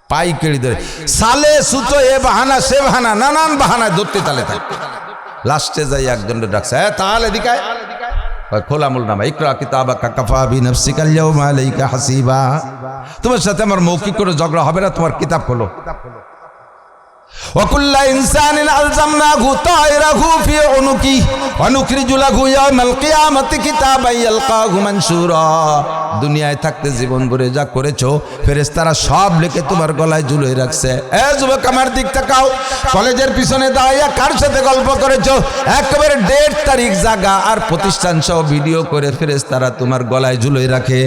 S1: পাইকেড়ি দরে। সালে সুতো এ বাহানা সে বাহানা, নানান বাহানায় ধরতে তালে থাকবে। লাস্টে যাই একজনের ডাকছে, হ্যাঁ তাহলে দিকায় খোলামুল নামা ইকরা কিতাবাকা কাফা বিনাফসিকাল ইয়াউমা আলাইকা হাসিবা। তোমার সাথে আমার মৌখিক করে ঝগড়া হবে না, তোমার কিতাব খোলো। وكل إنسان ألزمناه طائره في عنقه ونخرج له يوم القيامة كتابا يلقاه منشورا। দুনিয়ায় থাকতে জীবন ভরে যা করেছো ফেরেশতারা সব লিখে তোমার গলায় ঝুলিয়ে রাখছে। এ যুবক আমার দিক তাকাও, কলেজের পিছনে দাঁড়িয়ে কার সাথে গল্প করেছো, একেবারে ডেট তারিখ জায়গা আর প্রতিষ্ঠান সহ ভিডিও করে ফেরেশতারা তোমার গলায় ঝুলিয়ে রাখে।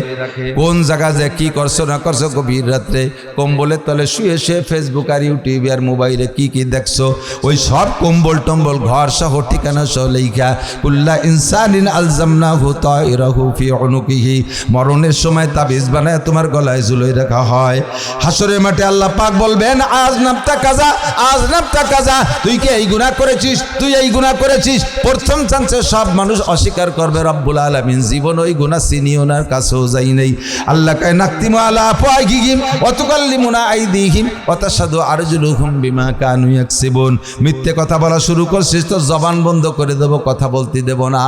S1: কোন জায়গা যে কি করছো না করছো, গভীর রাত্রে কম্বলের তলে শুয়ে শুয়ে ফেসবুক আর ইউটিউব আর মোবাইলে কি কি দেখছো, ওই সব কম্বল টম্বল ঘর সহ ঠিকানা সহ লেখা। কুল্লা ইনসানিন আলজামনাহু তাইরাহু ফি উনুকিহি। মরণের সময় তাবিজ বানায় তোমার গলায় ঝুলিয়ে রাখা হয়। হাসরের মাঠে আল্লাহ পাক বলবেন, আজ নামতা কাজা, আজ নামতা কাজা, তুই কি এই গুনাহ করেছিস, তুই এই গুনাহ করেছিস। প্রথম চান্সে সব মানুষ অস্বীকার করবে, রব্বুল আলামিন জীবন ওই গুনাহ চিনি ওনার কাছেও যাই নাই। আল্লাহ কয় নাকতিমু আলা আফওয়াহিহিম ওয়া তুকাল্লিমুনা আইদিহিম ওয়া তাশহাদু আরজুলুহুম বিমা কানু ইয়াকসিবুন। মিথ্যে কথা বলা শুরু করছিস তো জবান বন্ধ করে দেব, কথা বলতে দেব না।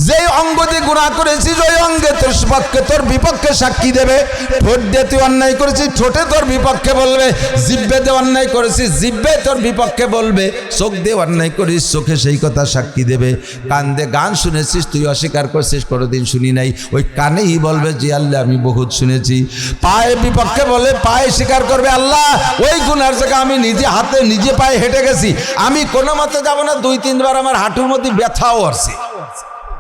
S1: যে অঙ্গ দিয়ে গুনাহ করেছিস ওই অঙ্গে তোর পক্ষে তোর বিপক্ষে সাক্ষী দেবে। ঠোঁট দিয়ে তুই অন্যায় করেছিস, ঠোঁটে তোর বিপক্ষে বলবে। জিহ্বে দিয়ে অন্যায় করেছিস, জিহ্বে তোর বিপক্ষে বলবে। চোখ দিয়ে অন্যায় করিস, চোখে সেই কথা সাক্ষী দেবে। কান দিয়ে গান শুনেছিস, তুই অস্বীকার করছিস কোনোদিন শুনি নাই, ওই কানেই বলবে জি আল্লাহ আমি বহুত শুনেছি। পায়ে বিপক্ষে বলে, পায়ে স্বীকার করবে আল্লাহ ওই গুনার জায়গা আমি নিজে হাতে নিজে পায়ে হেঁটে গেছি, আমি কোনো মতে যাবো না। 2-3 বার আমার হাঁটুর মধ্যে ব্যথাও আসছে,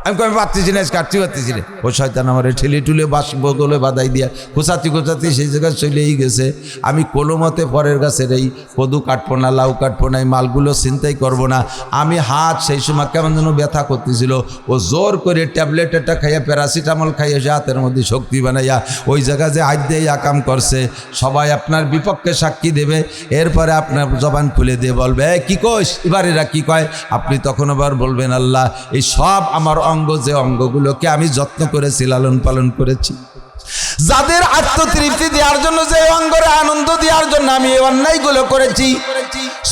S1: আমি কবে পারতেছি না, কাটতে পারতেছি না। ও শয়তান আমার ঠেলে টুলে বাস বদলে বাদাই দিয়া খোঁচাতি খোঁচাতি সেই জায়গায় চলেই গেছে। আমি কোনো মতে পরের গাছের এই কদু কাটবো না, লাউ কাটবো না, এই মালগুলো চিন্তাই করবো না। আমি হাত সেই সময় কেমন যেন ব্যথা করতেছিল, ও জোর করে ট্যাবলেট একটা খাইয়া প্যারাসিটামল খাইয়া সে হাতের মধ্যে শক্তি বানাইয়া ওই জায়গা যে হাত দিয়ে আকাম করছে। সবাই আপনার বিপক্ষে সাক্ষী দেবে, এরপরে আপনার জবান খুলে দিয়ে বলবে কি কইস, এবারেরা কি কয়। আপনি তখন আবার বলবেন আল্লাহ এই সব আমার অঙ্গ, যে অঙ্গগুলোকে আমি যত্ন করেছি, লালন পালন করেছি, যাদের আত্মতৃপ্তি দেওয়ার জন্য, যে অঙ্গরে আনন্দ দেওয়ার জন্য আমি এই অন্যায়গুলো করেছি।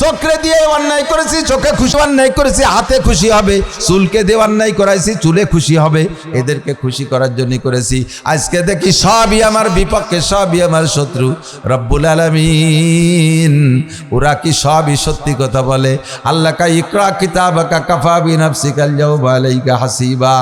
S1: চোখে দিয়ে অন্যায় করেছি, চোখে খুশি অন্যায় করেছি, হাতে খুশি হবে। চুলকে দিয়ে অন্যায় করাইছি, চুলে খুশি হবে। এদেরকে খুশি করার জন্য করেছি। আজকে দেখি সবই আমার বিপক্ষে, সবই আমার শত্রু। রব্বুল আলামিন ওরা কি সবই সত্যি কথা বলে? আল্লাহ কা ইকরা কিতাবাকা কাফা বিনাফসিকাল ইয়াউমা আলাইকা হাসিবা।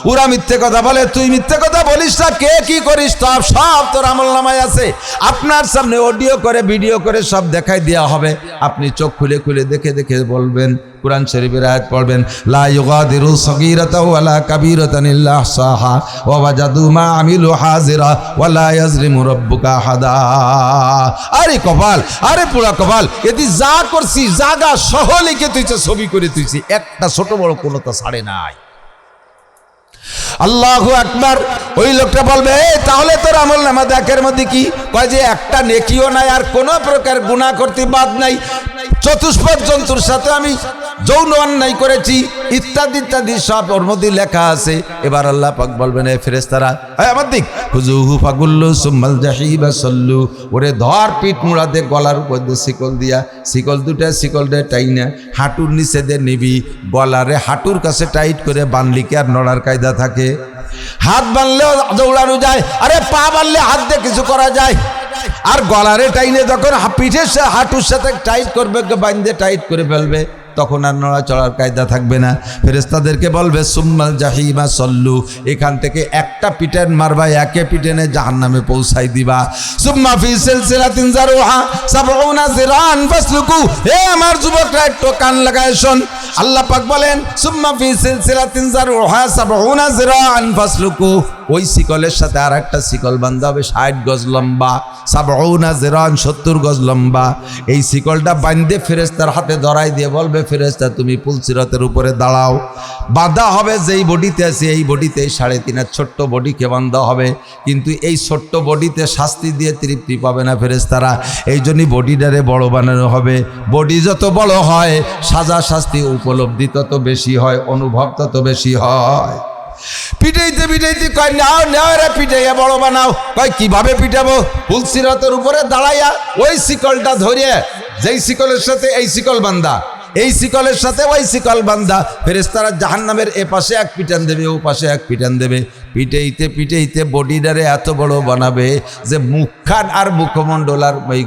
S1: ওরা মিথ্যে কথা বলে, তুই মিথ্যে কথা বলিস না। কে কি করিস সব তোর আমলনামায় আছে। আপনার সামনে অডিও করে ভিডিও করে সব দেখাই দেওয়া হবে। আপনি চোখ খুলে খুলে দেখে দেখে বলবেন। কুরআন শরীফের আয়াত পড়বেন, লা ইউগাদিরু সগীরাতাও ওয়ালা কাবীরাতান ইল্লা আহসাহা ওয়া ওয়াজাদু মা আমিলু হাজিরা ওয়া লা ইয়াজলিমু রাব্বুকা আহাদা। আরে কপাল, আরে পুরা কপাল, এদি যা করছি জায়গা সহ লিখে তুইছে, ছবি করে তুইছি, একটা ছোট বড় কোনো তো ছাড়ে নাই। আল্লাহু আকবার। ওই লোকটা বলবে তাহলে তোর আমল নামা দেখের মধ্যে কি কয় যে একটা নেকিও নাই আর কোনো প্রকার গুনাহ করতে বাদ নাই। চতুষ্পদ জন্তুর সাথে আমি যৌন অন্যায় করেছি ইত্যাদি ইত্যাদি সব ওর মধ্যে লেখা আছে। এবার আল্লাহ পাক বলবেন এ ফেরেশতারা আমার দিক খুজুহু ফাগুল্লু সুম্মাল জাহিবা সল্লু, ওরে ধর পিঠ মুড়াতে গলার উপর দিয়ে শিকল দিয়া, শিকল দুটা শিকল দিয়ে টাইনা হাঁটুর নিচে দিয়ে নিবি, গলারে হাঁটুর কাছে টাইট করে বানলি কি আর নড়ার কায়দা থাকে? হাত বানলেও দৌড়ানো যায়, আরে পা বানলে হাত দিয়ে কিছু করা যায়। আর গলারে টাইনে যখন পিঠের হাঁটুর সাথে টাইট করবে, বান্ধে টাইট করে ফেলবে, তখন আর নড়াচড়ার কায়দা থাকবে না। ফেরেশতাদেরকে বলবে সুম্মাল জাহিমা সল্লু, এখান থেকে একটা পিটেন মারবা, একে পিটেনে জাহান্নামে পৌঁছাই দিবা। সুম্মা ফি সিলসিলাতিন যারুহা সাবউনা যিরান ফাসলুকু, হে আমার যুবকরা একটু কান লাগায় শোন। আল্লাহ পাক বলেন সুম্মা ফি সিলসিলাতিন যারুহা সাবউনা যিরান ফাসলুকু, ওই শিকলের সাথে আর একটা শিকল বাঁধা হবে 60 গজ লম্বা, সাবউনা যিরান 70 গজ লম্বা। এই শিকলটা বাঁধে ফেরেশতার হাতে ধরাই দিয়ে বলবে ফেরেশতা তুমি পুলসিরাতের উপরে দাঁড়াও। বাঁধা হবে যেই বডিতে আছে এই বডিতে 3.5 ছোট্ট বডিকে বাঁধা হবে, কিন্তু এই ছোট্ট বডিতে শাস্তি দিয়ে তৃপ্তি পাবে না ফেরেশতারা, এই জন্যই বডিটারে বড় বানানো হবে। বডি যত বড় হয় সাজা শাস্তি উপলব্ধি তত বেশি হয়, অনুভব তত বেশি হয়। পিটাইতে পিটাইতে কয় নাও নাও রে পিটাইয়া বড় বানাও। কয় কিভাবে পিটাবো? পুলসিরাতের উপরে দাঁড়াইয়া ওই শিকলটা ধরিয়ে, যেই শিকলের সাথে এই শিকল বান্ধা, এই শিকলের সাথে ওই শিকল বান্ধা, ফেরেশতারা জাহান্নামের এ পাশে এক পিটান দেবে, ও পাশে এক পিটান দেবে। পিটাইতে পিটাইতে বডিটারে এত বড় বানাবে যে মুখখান আর মুখমণ্ডল আর ওই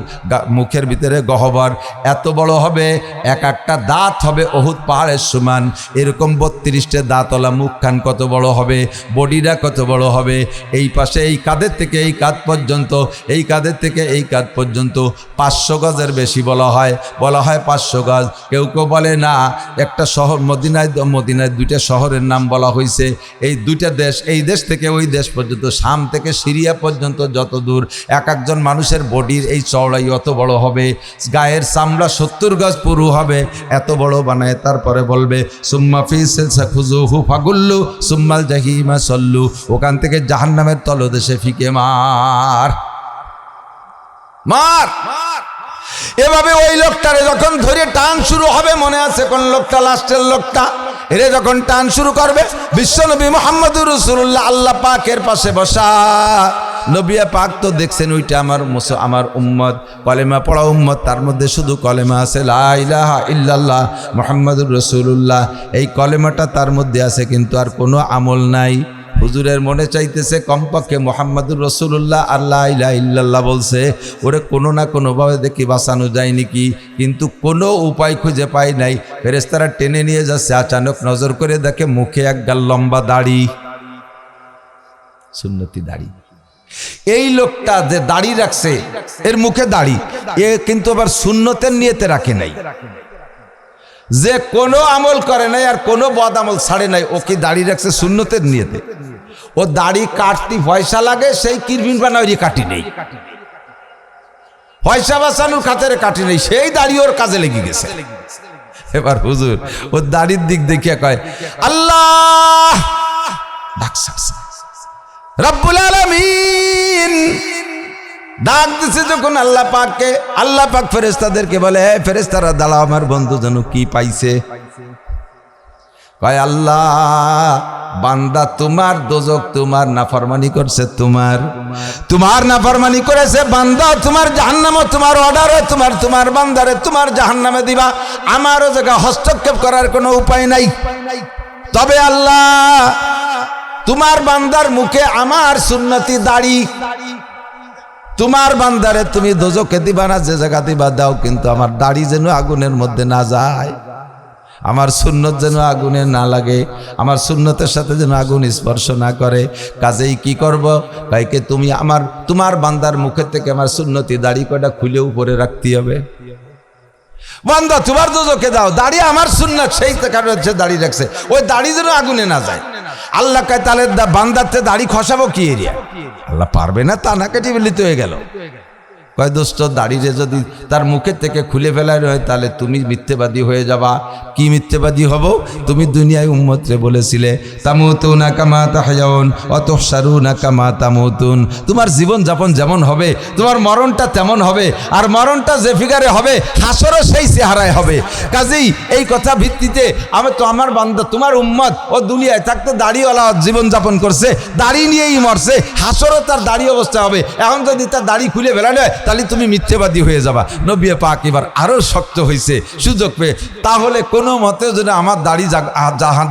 S1: মুখের ভিতরে গহ্বর এত বড় হবে, এক একটা দাঁত হবে অহুদ পাহাড়ের সমান। এরকম 32টা দাঁতওয়ালা মুখখান কত বড় হবে, বডিটা কত বড় হবে। এই পাশে এই কাঁধের থেকে এই কাঁধ পর্যন্ত, এই কাঁধের থেকে এই কাঁধ পর্যন্ত 500 গজের বেশি বলা হয় 500 গজ। কেউ কেউ বলে না, একটা শহর মদিনায় 2টা শহরের নাম বলা হয়েছে। এই 2টা দেশ, এই দেশ থেকে ওই দেশ পর্যন্ত, শাম থেকে সিরিয়া পর্যন্ত যত দূর, এক একজন মানুষের বডির এই চওড়াই অত বড় হবে, গায়ের চামড়া 70 গজ পুরু হবে, এত বড় বানায়। তারপরে বলবে সুম্মা ফি সিলসা খুজুহু ফাগুল্লু সুম্মাল জাহিমা সল্লু, ওখান থেকে জাহান্নামের তলদেশে ফিকে মার মার। এভাবে ওই লোকটারে যখন ধরে টান শুরু হবে, মনে আছে কোন লোকটা, লাস্টের লোকটা, এরে যখন টান শুরু করবে বিশ্বনবী মুহাম্মদুর রাসূলুল্লাহ আল্লাহ পাকের পাশে বসা, নবী পাক তো দেখছেন ওইটা আমার উম্মত, কলেমা পড়া উম্মত, তার মধ্যে শুধু কলেমা আছে লা ইলাহা ইল্লাল্লাহ মুহাম্মাদুর রাসূলুল্লাহ, এই কলেমাটা তার মধ্যে আছে, কিন্তু আর কোনো আমল নাই। হুজুরের মনে চাইতেছে কমপক্ষে মুহাম্মাদুর রাসূলুল্লাহ আর লা ইলাহা ইল্লাল্লাহ বলছে, ওরে কোনো না কোনোভাবে দেখি বাঁচানো যায় নাকি, কিন্তু কোনো উপায় খুঁজে পাই নাই। ফেরেশতারা টেনে নিয়ে যাচ্ছে, আচানক নজর করে দেখে মুখে এক গাল লম্বা দাড়ি, সুন্নতি দাড়ি। এই লোকটা যে দাড়ি রাখছে, এর মুখে দাড়ি, এ কিন্তু আবার সুন্নতের নিয়তে রাখে নাই, যে কোনো আমল করে নাই আর কোনো বদ আমল ছাড়ে নাই, ও কি দাড়ি রাখছে সুন্নতের নিয়তে। ও দাড়ি কাটতে পয়সা লাগে, সেই কিরবিন বানাই কাটি নেই, পয়সা বাঁচানোর খাতিরে কাটি নেই, সেই দাড়ি ওর কাজে লেগে গেছে। এবার হুজুর ওর দাড়ির দিক দেখিয়া কয় আল্লাহ রব্বুল আলামিন ডাক দিছে যখন আল্লাহ পাককে, আল্লাহ পাক ফেরেশতাদেরকে বলে, হে ফেরেশতারা দাঁড়াও, আমার বন্ধু যেন কি পাইছে। কয় আল্লাহ বান্দা তোমার দোজক, তোমার নাফরমানি করছে, তোমার নাফরমানি করেছে বান্দা, তোমার জাহান্নামে, তোমার অর্ডারে তোমার বান্দারে তোমার জাহান্নামে দিবা, আমারও জায়গা হস্তক্ষেপ করার কোনো উপায় নাই। তবে আল্লাহ তোমার বান্দার মুখে আমার সুন্নতি দাড়ি, তোমার বান্দারে তুমি দোজকে দিবা না, যে জায়গা দিবা দাও, কিন্তু আমার দাড়ি যেন আগুনের মধ্যে না যায়, আমার সুন্নত যেন আগুনে না লাগে, আমার সুন্নতের সাথে যেন আগুন স্পর্শ না করে। কাজেই কি করব? ভাইকে তুমি তোমার বান্দার মুখের থেকে আমার সুন্নতি দাড়ি কয়টা খুলে উপরে রাখতে হবে। বান্দা তোমার দোজকে দাও, দাড়ি আমার সুন্নত, সেই কারণে দাড়ি রাখছে, ওই দাড়ি যেন আগুনে না যায়। আল্লাহ কয় তাহলে বান্দারতে দাড়ি খসাবো কি এরিয়া? আল্লাহ পারবে না, তা না, কেটে বিলিত হয়ে গেল। কয় দোস্ত দাড়িরে যদি তার মুখের থেকে খুলে ফেলার হয় তাহলে তুমি মিথ্যেবাদী হয়ে যাবা। কি মিথ্যেবাদী হব? তুমি দুনিয়ায় উম্মতরে বলেছিলে তামুতুনা কামা তাহয়াউন ওয়া তুহশারুনা কামা তামুতুন, তোমার জীবন যাপন যেমন হবে তোমার মরণটা তেমন হবে, আর মরণটা যে ফিগারে হবে হাসরও সেই চেহারায় হবে। কাজেই এই কথা ভিত্তিতে আমার বান্দা তোমার উম্মত ও দুনিয়ায় থাকতে দাড়িওয়ালা জীবন যাপন করছে, দাড়ি নিয়েই মরছে, হাসরও তার দাড়ি অবস্থা হবে। এখন যদি তার দাড়ি খুলে ফেলা নয় তাহলে তুমি মিথ্যেবাদী হয়ে যাবা। নবী পাক এবার আরো শক্ত হয়েছে সুযোগ পেয়ে, তাহলে কোনো মতে যদি আমার দাড়ি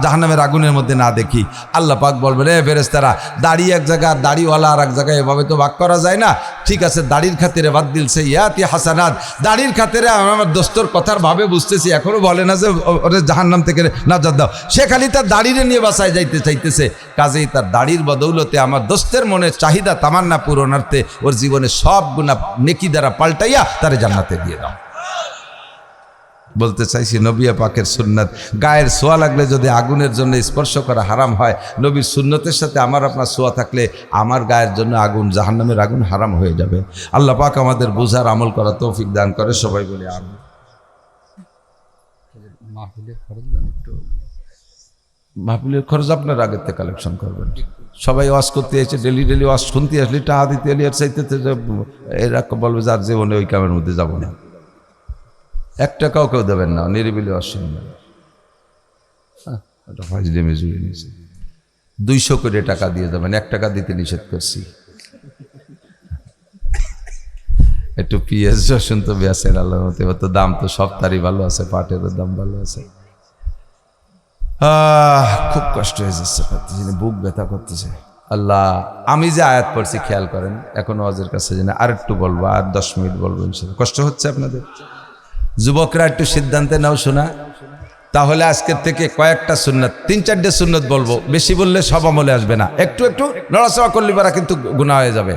S1: জাহান্নামের আগুনের মধ্যে না দেখি, আল্লাহ পাক বলবেন এ ফেরেশতারা, দাড়ি এক জায়গায় দাড়িওয়ালা আর এক জায়গায় এভাবে তো ভাগ করা যায় না, ঠিক আছে দাড়ির খাতিরে বাদ দিলছে ইয়াতি হাসানাত, দাড়ির খাতিরে আমার দোস্তর কথার ভাবে বুঝতেছি এখনো বলে না যে ওরে জাহান্নাম থেকে নাজাত দাও, সে খালি তার দাড়িরে নিয়ে বাসায় যাইতে চাইতেছে। কাজেই তার দাড়ির বদৌলতে আমার দোস্তের মনে চাহিদা তামান্না পূরণার্থে ওর জীবনে সব গুনাহ নেকি দ্বারা পাল্টাইয়া তারে জান্নাতে দিয়ে দাও। বলতে চাইছি নবী পাকের সুন্নাত, গায়ের ছোঁয়া লাগলে যদি আগুনের জন্য স্পর্শ করা হারাম হয়, নবীর সুন্নতের সাথে আমার আপনার ছোঁয়া থাকলে আমার গায়ের জন্য আগুন, জাহান্নামের আগুন হারাম হয়ে যাবে। আল্লাহ পাক আমাদের বুঝার আমল করা তৌফিক দান করে, সবাই বলে আমিন। মাহফিলের খরচ আপনার আগের থেকে কালেকশন করবেন। সবাই ওয়াজ করতে এসে ডেলি ডেলি ওয়াজ শুনতে আসলে টাকা দিতে এলি আর চাইতে এরা বলবে যার জীবনে ওই কামের মধ্যে যাবো না, 1 টাকাও কেউ দেবেন না, নিরিবিলি ওয়াজ শুনবেন। 200 করে টাকা দিয়ে যাবেন, 1 টাকা দিতে নিষেধ করছি। একটু পিএস রসুন তো বেছেন আল্লাহ মতে, তো দাম তো সব তারই ভালো আছে, পাটেরও দাম ভালো আছে। খুব কষ্ট হয়ে যাচ্ছে, বুক ব্যথা করতেছে। আল্লাহ, আমি যে আয়াত পড়ছি খেয়াল করেন, এখন ওয়াজের কাছে জানি আর একটু বলবো, আর 10 মিনিট বলবো ইনশাআল্লাহ। কষ্ট হচ্ছে আপনাদের? যুবকরা একটু সিদ্ধান্তে নাও শোনা, তাহলে আজকের থেকে কয়েকটা সুন্নাত, 3-4টে সুন্নাত বলবো, বেশি বললে সব আমলে আসবে না। একটু একটু নড়াচড়া করলে পারা কিন্তু গুনাহ হয়ে যাবে।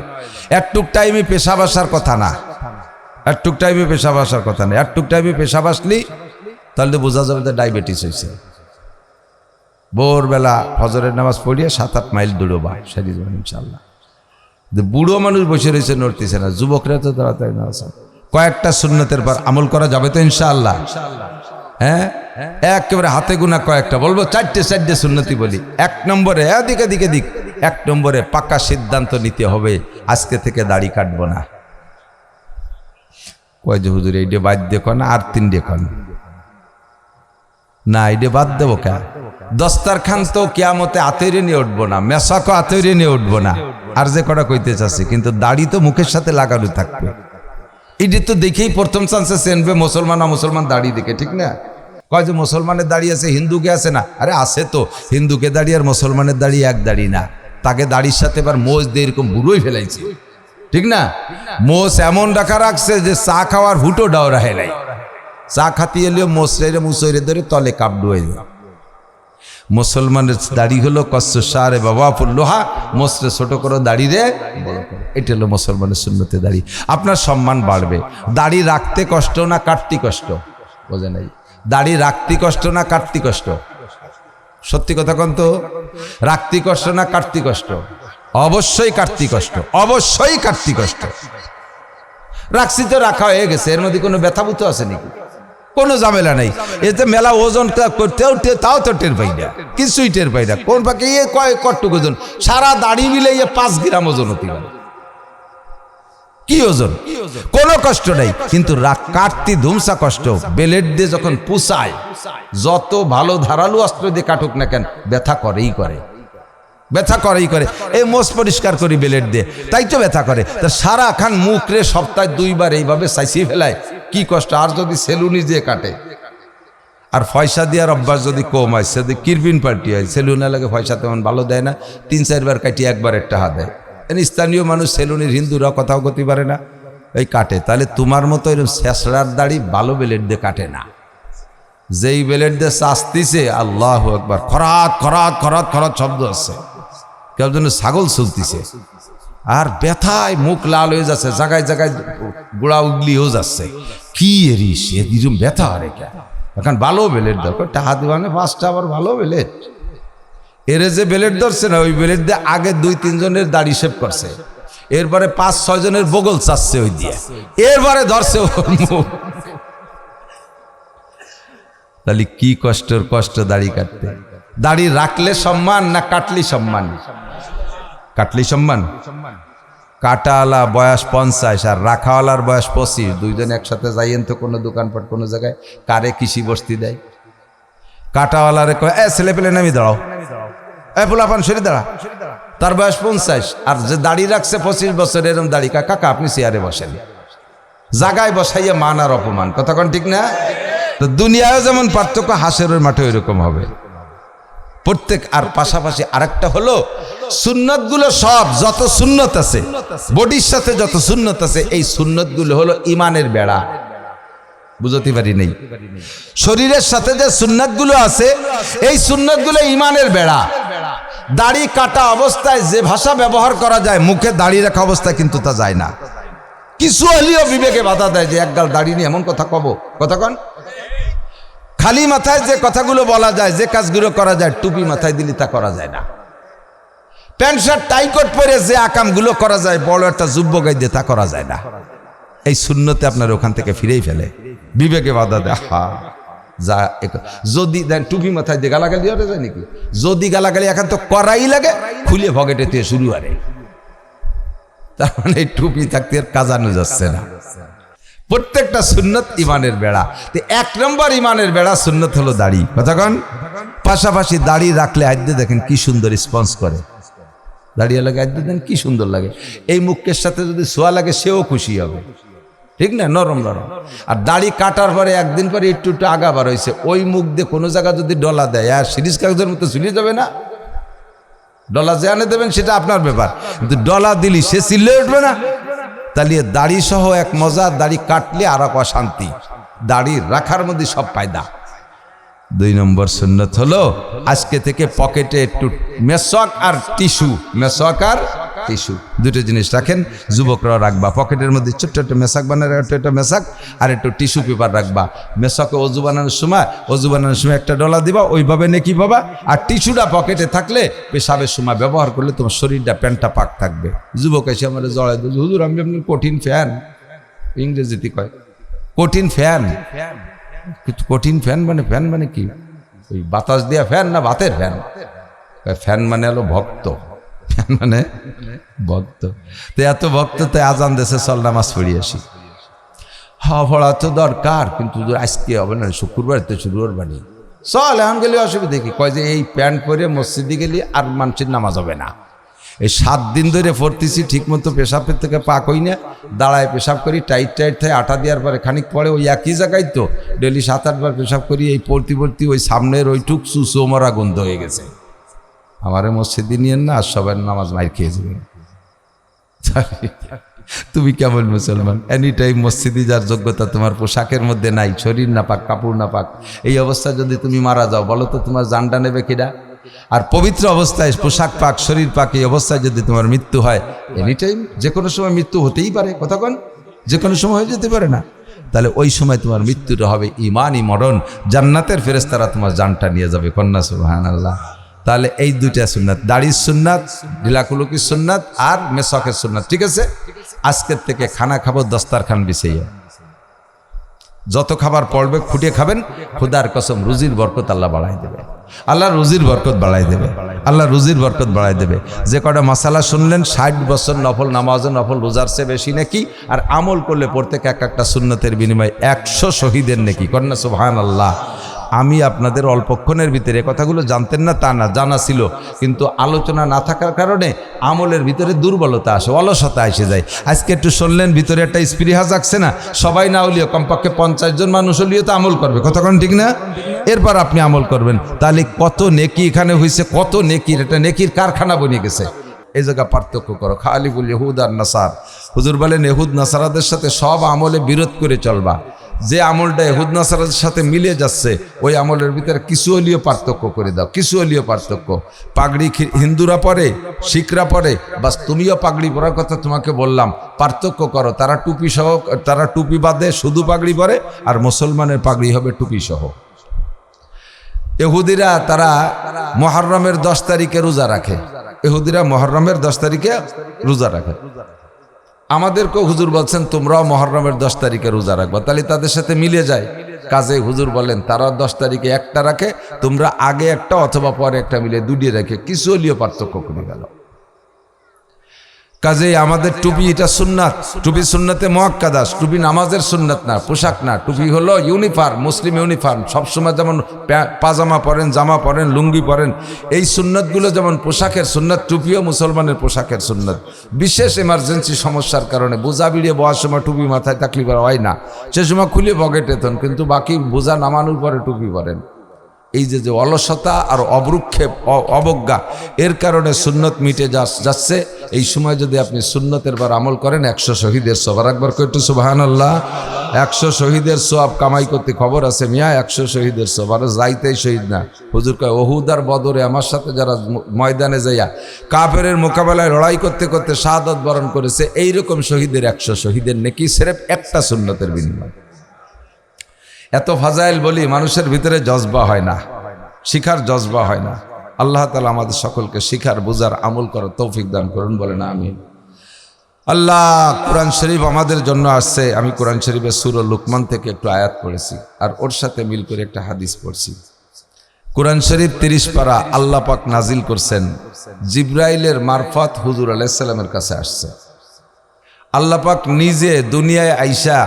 S1: একটুক টাইমে পেশাব আসার কথা না, একটুক টাইমে পেশাব আসার কথা না, একটুক টাইমে পেশাব আসলি তাহলে বোঝা যাবে যে ডায়াবেটিস হয়েছে। ভোরবেলা ফজরের নামাজ পড়িয়ে 7-8 মাইল দৌড়বা, সারি যাবেন ইনশাআল্লাহ। বুড়ো মানুষ বসে রয়েছে, নড়তেছে না, যুবকরা তো তাড়াতাড়ি না আছে। কয়েকটা সুন্নতের পর আমল করা যাবে তো ইনশাআল্লাহ? হ্যাঁ, একেবারে হাতে গোনা কয়েকটা বলবো, 4টে সুন্নতি বলি। 1 নম্বরে দিক 1 নম্বরে পাকা সিদ্ধান্ত নিতে হবে আজকে থেকে দাড়ি কাটবো না। কয় যে হুজুর এইটা বাদ দেখো না, আর 3 দেখো না, এইটা বাদ দেবো কে? দস্তারখান তো কিয়ামতে আতৈরে নিয়ে উঠবো না, মেশাকও আতৈরে নিয়ে উঠবো না, আর যে কটা কইতে চাচ্ছি, কিন্তু দাড়ি তো মুখের সাথে লাগানো থাকবে। এটি তো দেখেই প্রথম চান্সে চেনবে মুসলমান দাড়ি দেখে, ঠিক না? কয় যে মুসলমানের দাড়ি আছে, হিন্দুকে আছে না? আরে আছে তো, হিন্দুকে দাড়ি আর মুসলমানের দাড়ি এক দাড়ি না। তাকে দাড়ির সাথে এবার মোজ দিয়ে এরকম বুড়োই ফেলাইছে, ঠিক না? মোজ এমন রাখা রাখছে যে চা খাওয়ার হুটো ডাও রাহে নাই, চা খাতি এলেও মোসরে মুসরে ধরে তলে কাপ ডুয়ে যায়। মুসলমানের দাড়ি হলো কচ্ছসারে বাবা ফুল্লোহা, মোসরে ছোট করো, দাড়ি রে বড় করো। এটা হলো মুসলমানের সুন্নতে দাড়ি। আপনার সম্মান বাড়বে। দাড়ি রাখতে কষ্ট না কাটতে কষ্ট? বোঝে নাই? দাড়ি রাখতে কষ্ট না কাটতে কষ্ট? সত্যি কথা কোন তো, রাখতে কষ্ট না কাটতে কষ্ট? অবশ্যই কাটতে কষ্ট, অবশ্যই কাটতে কষ্ট। রাখছি তো রাখা হয়ে গেছে, এর মধ্যে কোনো ব্যথা বুতো আছে নাকি? কোনো ঝামেলা নেই। এতে মেলা ওজন করতেও তাও তো টের পাই না, কিছুই টের পাই না। কোন পাকে কটটুক ওজন, সারা দাড়ি মিলে 5 গ্রাম ওজন হতে পারে। কি ওজন? কোনো কষ্ট নেই, কিন্তু কাটতি ধুমসা কষ্ট। বেলেট দিয়ে যখন পুষায়, যত ভালো ধারালো অস্ত্র দিয়ে কাটুক না কেন, ব্যথা করেই করে, ব্যথা করেই করে। এই মোষ পরিষ্কার করি বেলেট দিয়ে, তাই তো ব্যথা করে। তা সারা খান মুখ রে সপ্তাহে 2 বার এইভাবে চাইছিয়ে ফেলায়, কি কষ্ট। আর যদি সেলুনি দিয়ে কাটে, আর পয়সা দেওয়ার অভ্যাস যদি কম হয়, যদি কিরবিন পাল্টি হয়, সেলুনে লাগে পয়সা তেমন ভালো দেয় না, 3-4 বার কাটিয়ে 1 বার একটা হাত দেয়। স্থানীয় মানুষ সেলুনির হিন্দুরা কথাও করতে পারে না, এই কাটে। তাহলে তোমার মতো এরকম শেষরার দাড়ি ভালো বেলেট দিয়ে কাটে না। যেই বেলেট দিয়ে চাস্তিছে, আল্লাহু আকবার, খরাত খরাত খরাত খরাত শব্দ আছে, কেউ যেন ছাগল চলতিছে। আর ব্যথায় মুখ লাল হয়ে যাচ্ছে, জায়গায় জায়গায় গোড়া উগলিও যাচ্ছে। কি এরিস এরকম ব্যথা হয় কে? এখন ভালো বেলেট দরকার, টাকা দিবানে 5টা আবার ভালো বেলেট। এরে যে বেলেট ধরছে না, ওই বেলেট দিয়ে আগে 2-3 জনের দাড়ি শেভ করছে। এরপরে 5-6 জনের বগল চাচ্ছে ওই দিয়ে, এরপরে ধরছে ওর মুখ। তাহলে কি কষ্ট দাড়ি কাটতে। দাড়ি রাখলে সম্মান না কাটলি সম্মান? কাটলি সম্মান। কাটাওয়ালা বয়স 50 আর রাখাওয়ালার বয়স 25, দুইজন একসাথে যাইয়েন তো কোনো দোকানপাট কোনো জায়গায়, কারে কৃষি বস্তি দেয়। কাটাওয়ালারে কয় এ ছেলে পেলে নামি দাঁড়াও, এ পোলাপান সরি দাঁড়া, তার বয়স 50। আর যে দাড়ি রাখছে 25 বছর, এরকম দাড়ি, কাকা আপনি চেয়ারে বসেন, জাগায় বসাইয়া মান আর অপমান, কথা কোন ঠিক না? তো দুনিয়ায় যেমন পার্থক্য, হাসরের মাঠে এরকম হবে প্রত্যেক। আর পাশাপাশি আরেকটা হলো সুন্নত গুলো, সব যত সুন্নত আছে বডির সাথে যত সুন্নত আছে, এই সুন্নত গুলো হলো ইমানের বেড়া। বুঝতে পারি নেই? শরীরের সাথে যে সুন্নত গুলো আছে, এই সুন্নত গুলো ইমানের বেড়া। দাড়ি কাটা অবস্থায় যে ভাষা ব্যবহার করা যায়, মুখে দাড়ি রাখা অবস্থায় কিন্তু তা যায় না। কিছু হলেও বিবেকে বাধা দেয় যে একগাল দাড়ি নিয়ে এমন কথা কব, কথা কন। খালি মাথায় যে কথাগুলো বলা যায়, যে কাজগুলো করা যায়, টুপি মাথায় দিলে তা করা যায় না। প্যান্ট শার্ট টাইকট পরে যে আকামগুলো করা যায়, বড় একটা যুব্য গাই দিয়ে তা করা যায় না। এই সুন্নতে আপনার ওখান থেকে ফিরেই ফেলে, বিবেকে বাধা দেয়। যা যদি দেন টুপি মাথায় দিয়ে গালাগালি হতে যায় নাকি? যদি গালাগালি এখন তো করাই লাগে, খুলে ভকেটে দিয়ে শুরু করে। তার মানে এই টুপি থাকতে আর কাজানো যাচ্ছে না। প্রত্যেকটা সুন্নত ইমানের বেড়া। 1 নম্বর ইমানের বেড়া সুন্নত হলো দাড়ি, কথা কন। পাশাপাশি দাড়ি রাখলে আদ্যে দেখেন কি সুন্দর রেসপন্স করে, দাঁড়িয়ে লাগে আদ্যে দেন কি সুন্দর লাগে। এই মুখের সাথে যদি ছোঁয়া লাগে সেও খুশি হবে, ঠিক না? নরম নরম। আর দাড়ি কাটার পরে একদিন পরে একটু একটু আগাবার হয়েছে, ওই মুখ দিয়ে কোনো জায়গা যদি ডলা দেয়, আর সিরিজ কাগজের মতো ঝুলিয়ে যাবে না। ডলা যে আনে দেবেন সেটা আপনার ব্যাপার, কিন্তু ডলা দিলি সে চিল্লে উঠবে না। তাহলে দাড়ি সহ এক মজা, দাড়ি কাটলে আর এক অশান্তি। দাড়ি রাখার মধ্যে সব ফায়দা। 2 নম্বর সুন্নত হলো আজকে থেকে পকেটে একটু মেসওয়াক আর টিস্যু, মেসওয়াক আর টিস্যু দুটো জিনিস রাখেন। যুবকরা রাখবা পকেটের মধ্যে ছোট্ট একটা মেসাক বানানোর একটা মেসাক আর একটু টিস্যু পেপার রাখবা। মেসাকে অজু বানানোর সময় একটা ডলা দিবা, ওইভাবে নেকি পাবা। আর টিস্যুটা পকেটে থাকলে পেশাবের সময় ব্যবহার করলে তোমার শরীরটা প্যান্টটা পাক থাকবে। যুবক এসে আমার জড়াই দিল, হুজুর আমি আপনার কঠিন ফ্যান, ইংরেজিতে কয় কঠিন ফ্যান। কঠিন ফ্যান মানে কি? ওই বাতাস দেওয়া ফ্যান না ভাতের ফ্যান? ফ্যান মানে হলো ভক্ত, ফ্যান মানে ভক্ত। তো এত ভক্ত তো আজান দেশে চল নামাজ পড়ি আসি। হওয়া পড়া তো দরকার, কিন্তু আজকে হবে না, শুক্রবার তো শুক্রবার বানি চল এখন গেলে অসুবিধা কি? কয় যে এই প্যান্ট পরে মসজিদে গেলে আর মানুষের নামাজ হবে না। এই 7 দিন ধরে পড়তেছি ঠিক মতো, পেশাবের থেকে পাক হই না, দাঁড়ায় পেশাব করি, টাইট থেকে আটা দেওয়ার পরে খানিক পরে ওই একই জায়গায় তো ডেলি 7-8 বার পেশাব করি। এই পড়তি ওই সামনের ওইটুক সুসো মরা গন্ধ হয়ে গেছে। আমারে মসজিদে নিয়েন না, আর সবাই নামাজ মাইর খেয়ে যাবেন। তুমি কেমন মুসলমান? এনি টাইম মসজিদে যার যোগ্যতা তোমার পোশাকের মধ্যে নাই, শরীর না পাক, কাপড় না পাক, এই অবস্থায় যদি তুমি মারা যাও, বলো তো তোমার জানটা নেবে কিনা? আর পবিত্র অবস্থায় পোশাক পাক, শরীর পাক, এই অবস্থায় যদি তোমার মৃত্যু হয়, এনি টাইম যে কোনো সময় মৃত্যু হতেই পারে, কতক্ষণ যে কোনো সময় হয়ে যেতে পারে না? তাহলে ওই সময় তোমার মৃত্যুটা হবে ইমানই মরণ, জান্নাতের ফেরেশতারা তোমার জানটা নিয়ে যাবে। কন্যা সুবহানাল্লাহ। তাহলে এই 2টা সুন্নাত, দাড়ির সুন্নাত, ঢিলাকুলুকির সুন্নাত আর মেসওয়াকের সুন্নাত, ঠিক আছে? আজকের থেকে খানা খাবো দস্তারখান বিছাইয়া, যত খাবার পড়বে খুঁটে খাবেন। খোদার কসম রুজির বরকত আল্লাহ বাড়াই দেবে, আল্লাহ রুজির বরকত বাড়াই দেবে, আল্লাহ রুজির বরকত বাড়াই দেবে। যে কটা মাসালা শুনলেন, 60 বছর নফল নামাজ, নফল রোজার চেয়ে বেশি নাকি, আর আমল করলে প্রত্যেক একটা সুন্নতের বিনিময়ে 100 শহীদের নাকি। কন্যা সুবহানাল্লাহ। আমি আপনাদের অল্পক্ষণের ভিতরে কথাগুলো জানতেন না তা না, জানা ছিল, কিন্তু আলোচনা না থাকার কারণে আমলের ভিতরে দুর্বলতা আসে, অলসতা এসে যায়। আজকে একটু শুনলেন, ভিতরে একটা স্পৃহা জাগছে না? সবাই না হলেও কমপক্ষে 50 জন মানুষ হলেও তো আমল করবে, কতক্ষণ ঠিক না? এরপর আপনি আমল করবেন। তাহলে কত নেকি এখানে হয়েছে, কত নেকির একটা নেকির কারখানা বনে গেছে। এই জায়গা পার্থক্য করো। খালিফুল ইহুদ আর নাসার, হুজুর বলেন ইহুদ নাসারাদের সাথে সব আমলে বিরোধ করে চলবা। যে আমলটা ইহুদ নাসারাদের সাথে মিলে যাচ্ছে, ওই আমলের ভিতরে কিছু হলেও পার্থক্য করে দাও, কিছু হলেও পার্থক্য। পাগড়ি হিন্দুরা পরে, শিখরা পরে, বাস তুমিও পাগড়ি পরার কথা তোমাকে বললাম, পার্থক্য করো। তারা টুপি সহ, তারা টুপি বাদে শুধু পাগড়ি পরে, আর মুসলমানের পাগড়ি হবে টুপি সহ। ইহুদিরা তারা মুহররমের 10 তারিখে রোজা রাখে, ইহুদিরা মুহররমের 10 তারিখে রোজা রাখে, আমাদেরকেও হুজুর বলছেন তোমরাও মুহররমের 10 তারিখে রোজা রাখবা, তাহলে তাদের সাথে মিলে যায়। কাজে হুজুর বলেন তারা 10 তারিখে একটা রাখে, তোমরা আগে একটা অথবা পরে একটা মিলে দুটি রাখে, কিছু হলেও পার্থক্য করে গেল। কাজেই আমাদের টুপি এটা সুন্নাত, টুপি সুন্নাতে মুআক্কাদা, টুপি নামাজের সুন্নাত না, পোশাক না। টুপি হলো ইউনিফর্ম, মুসলিম ইউনিফর্ম। সবসময় যেমন পাজামা পরেন, জামা পরেন, লুঙ্গি পরেন, এই সুন্নাতগুলো যেমন পোশাকের সুন্নাত, টুপিও মুসলমানের পোশাকের সুন্নাত। বিশেষ এমার্জেন্সি সমস্যার কারণে বোঝা বিড়িয়ে বওয়ার সময় টুপি মাথায় থাকলে হয় না, সে সময় খুলে পকেটে তন, কিন্তু বাকি বোঝা নামানোর পরে টুপি পরেন। এই যে অলসতা আর অবরুক্ষেপ, অবজ্ঞা, এর কারণে সুন্নত মিটে যাচ্ছে। এই সময় যদি আপনি সুন্নতের বার আমল করেন 100 শহীদের সবার একবার কইটু সুবহানাল্লাহ। 100 শহীদের সওয়াব কামাই করতে খবর আছে মিয়া, 100 শহীদের সওয়াব। আর যাইতেই শহীদ না, হুজুর কয় ওহুদ আর বদরে আমার সাথে যারা ময়দানে যাইয়া কাফেরের মোকাবেলায় লড়াই করতে করতে শাহাদাত বরণ করেছে, এইরকম শহীদের 100 শহীদের নেকি সির্ফ একটা সুন্নতের বিনিময়ে। এত ফাজাইল বলি মানুষের ভিতরে জজবা হয় না, শিখার জজবা হয় না। আল্লাহ তাআলা আমাদের সকলকে শিখার, বুঝার, আমল করার তৌফিক দান করুন, বলেন আমিন। আল্লাহ কোরআন শরীফ আমাদের জন্য আসছে। আমি কোরআন শরীফের সূরা লুকমান থেকে একটু আয়াত পড়েছি আর ওর সাথে মিল করে একটা হাদিস পড়ছি। কোরআন শরীফ 30 পারা আল্লাহ পাক নাজিল করছেন, জিব্রাইলের মারফত হুজুর আলাইহিস সালামের কাছে আসছে। আল্লাহ পাক নিজে দুনিয়ায় আইসা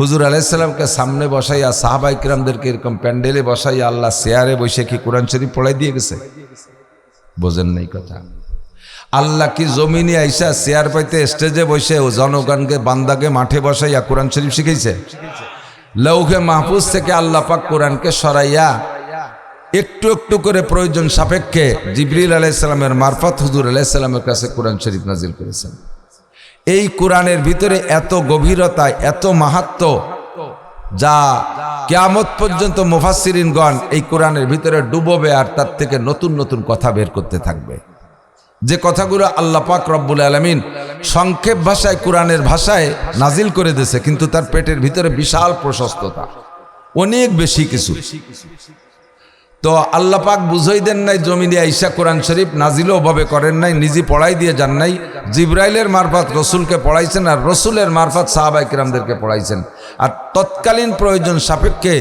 S1: হুজুর আলাইহিস সালামকে সামনে বসাইয়া সাহাবায়ে কিরামদেরকে এরকম প্যান্ডেলে বসাইয়া আল্লাহ চেয়ারে বসে কি কোরআন শরীফ পড়াই দিয়ে গেছে? বোঝেন নাই কথা। আল্লাহ কি জমিনে আইসা চেয়ার পাইতে স্টেজে বসে ও জনগণকে বান্দাকে মাঠে বসাইয়া কোরআন শরীফ শিখাইছে? লৌহে মাহফুজ থেকে আল্লাহ পাক কোরআনকে সরাইয়া একটু একটু করে প্রয়োজন সাপেক্ষে জিবরিল আলাইহিস সালামের মারফত হুজুর আলাইহিস সালামের কাছে কোরআন শরীফ নাজিল করেছেন। এই কোরআনের ভিতরে এত গভীরতা, এত মাহাত্ম্য, যা কিয়ামত পর্যন্ত মুফাসসিরিনগণ এই কোরআনের ভিতরে ডুববে আর তার থেকে নতুন নতুন কথা বের করতে থাকবে। যে কথাগুলো আল্লাহ পাক রব্বুল আলামিন সংক্ষেপ ভাষায় কোরআনের ভাষায় নাজিল করে দিয়েছে, কিন্তু তার পেটের ভিতরে বিশাল প্রশস্ততা, অনেক বেশি কিছু। তো আল্লাহ পাক বুঝাই দেন নাই, জমিনে আইসা কোরআন শরীফ নাজিলও ভাবে করেন নাই, নিজে পড়াই দিয়ে যান নাই। জিব্রাইলের মারফত রসুলকে পড়াইছেন আর রসুলের মারফত সাহাবায়ে কিরামদেরকে পড়াইছেন। আর তৎকালীন প্রয়োজন সাপেক্ষে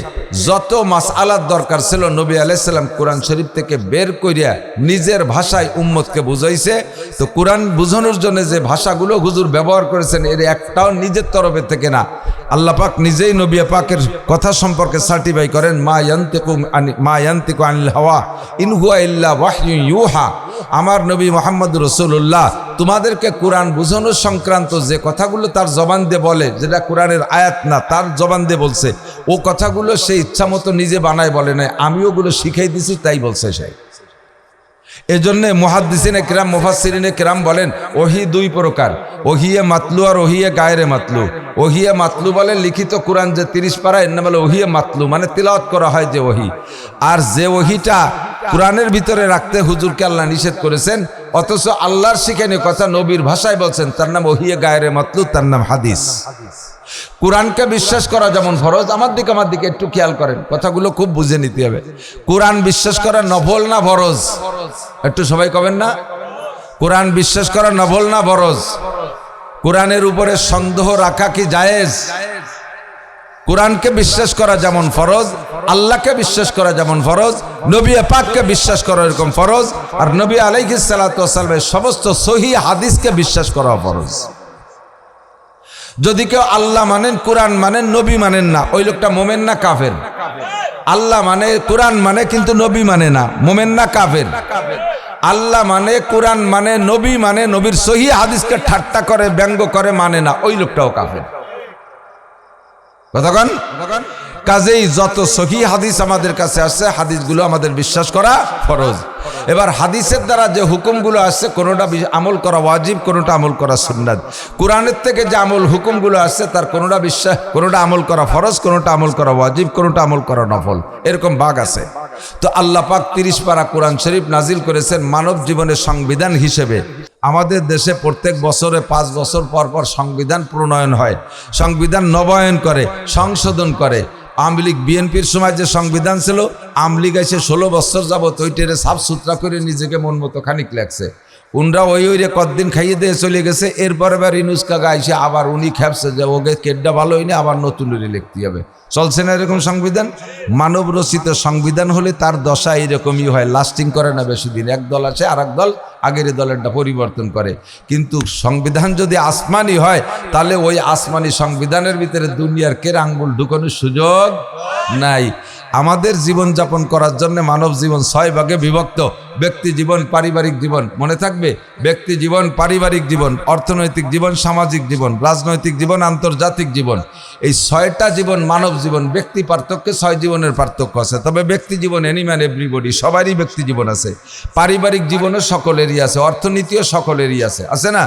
S1: যত মাসআলার দরকার ছিল নবী আলাইহিস সালাম কোরআন শরীফ থেকে বের করিয়া নিজের ভাষায় উম্মতকে বুঝাইছে। তো কোরআন বুঝানোর জন্য যে ভাষাগুলো হুজুর ব্যবহার করেছেন এর একটাও নিজের তরফে থেকে না, আল্লাহ পাক নিজেই নবী পাকের কথা সম্পর্কে সার্টিফাই করেন, মা ইয়ান্তিকু আনিল হাওয়া ইন হুয়া ইল্লা ওয়াহয়ুন ইউহা। আমার নবী মুহাম্মদ রাসূলুল্লাহ তোমাদেরকে কোরআন বুঝানোর সংক্রান্ত যে কথাগুলো তার জবান দিয়ে বলে, যেটা কোরআনের আয়াত না তার জবান দিয়ে বলছে, ও কথাগুলো সে ইচ্ছা মতো নিজে বানায় বলে নাই, আমি ওগুলো শিখাই দিছি তাই বলছে সে। এজন্য মুহাদ্দিসিনে কিরাম, মুফাসসিরিনে কিরাম বলেন ওহী দুই প্রকার, ওহিয়ে মাতলু আর ওহিয়ে গায়রে মাতলু। ওহিয়ে মাতলু বলে লিখিত কোরআন যে 30 পারা, এর নাম বলে ওহিয়ে মাতলু, মানে তিলাওয়াত করা হয় যে ওহি। আর যে ওহিটা কোরআনের ভিতরে রাখতে হুজুরকে আল্লাহ নিষেধ করেছেন, অথচ আল্লাহর শিখানো কথা নবীর ভাষায় বলছেন, তার নাম ওহিয়ে গায়রে মাতলু, তার নাম হাদিস। কোরআনকে বিশ্বাস করা যেমন ফরজ, আমার দিকে একটু খেয়াল করেন, কথাগুলো খুব বুঝে নিতে হবে। কোরআন বিশ্বাস করা নফল না ফরজ? একটু সবাই কবেন না? কোরআন বিশ্বাস করা নফল না ফরজ? কোরআনের উপরে সন্দেহ রাখা কি জায়েজ? কোরআনকে বিশ্বাস করা যেমন ফরজ, আল্লাহকে বিশ্বাস করা যেমন ফরজ, নবী পাককে বিশ্বাস করা এরকম ফরজ। আর নবী আলাইহিস সালাতু ওয়াস সালামের সমস্ত সহিহ হাদিসকে বিশ্বাস করা ফরজ। যদি কেউ আল্লাহ মানেন, কোরআন মানেন, নবী মানেন না, ওই লোকটা মোমেন না কাফের? আল্লাহ মানে, কোরআন মানে, কিন্তু নবী মানে না, মোমেন না কাফের? আল্লাহ মানে, কোরআন মানে, নবী মানে, নবীর সহিহ হাদিসকে ঠাট্টা করে, ব্যঙ্গ করে মানে না, ওই লোকটাও কাফের। কথা কন? কাজেই যত সহিহ হাদিস আমাদের কাছে আসছে, হাদিসগুলো আমাদের বিশ্বাস করা ফরজ। এবার হাদিসের দ্বারা যে হুকুমগুলো আসছে, কোনোটা আমল করা ওয়াজিব, কোনোটা আমল করা সুন্নাত। কোরআনের থেকে যে আমল হুকুমগুলো আসছে তার কোনোটা আমল করা ফরজ, কোনোটা আমল করা ওয়াজিব, কোনোটা আমল করা নফল, এরকম ভাগ আছে। তো আল্লাহ পাক 30 পারা কোরআন শরীফ নাজিল করেছেন মানব জীবনের সংবিধান হিসেবে। আমাদের দেশে প্রত্যেক বছরে 5 বছর পর পর সংবিধান প্রণয়ন হয়, সংবিধান নবায়ন করে, সংশোধন করে। আওয়ামী লীগ বিএনপির সময় যে সংবিধান ছিল, আমলি গাইছে 16 বছর যাবত ওইটারে সাফ সুতরা করে নিজেকে মন মতো খানিক লাগছে। উনরা ওই কতদিন খাইয়ে দিয়ে চলে গেছে। এরপরে আবার ইনুস কাকা আইসে আবার উনি খেপছে যে ওকে কেডটা ভালো হয়নি, আবার নতুন লিখতে হবে। চলছে না এরকম সংবিধান? মানব রচিত সংবিধান হলে তার দশা এরকমই হয়, লাস্টিং করে না বেশি দিন। এক দল আসে আর এক দল আগের দলেরটা পরিবর্তন করে। কিন্তু সংবিধান যদি আসমানি হয় তাহলে ওই আসমানি সংবিধানের ভিতরে দুনিয়ার কের আঙ্গুল ঢুকানোর সুযোগ নাই। আমাদের জীবনযাপন করার জন্য মানব জীবন 6 ভাগে বিভক্ত। ব্যক্তি জীবন, পারিবারিক জীবন, মনে থাকবে, ব্যক্তি জীবন, পারিবারিক জীবন, অর্থনৈতিক জীবন, সামাজিক জীবন, রাজনৈতিক জীবন, আন্তর্জাতিক জীবন। এই 6টা জীবন মানব জীবন। ব্যক্তি পার্থক্যে 6 জীবনের পার্থক্য আছে। তবে ব্যক্তি জীবন এনিম্যান এভরিবডি, সবারই ব্যক্তি জীবন আছে। পারিবারিক জীবনও সকলেরই আছে, অর্থনীতিও সকলেরই আছে, আছে না?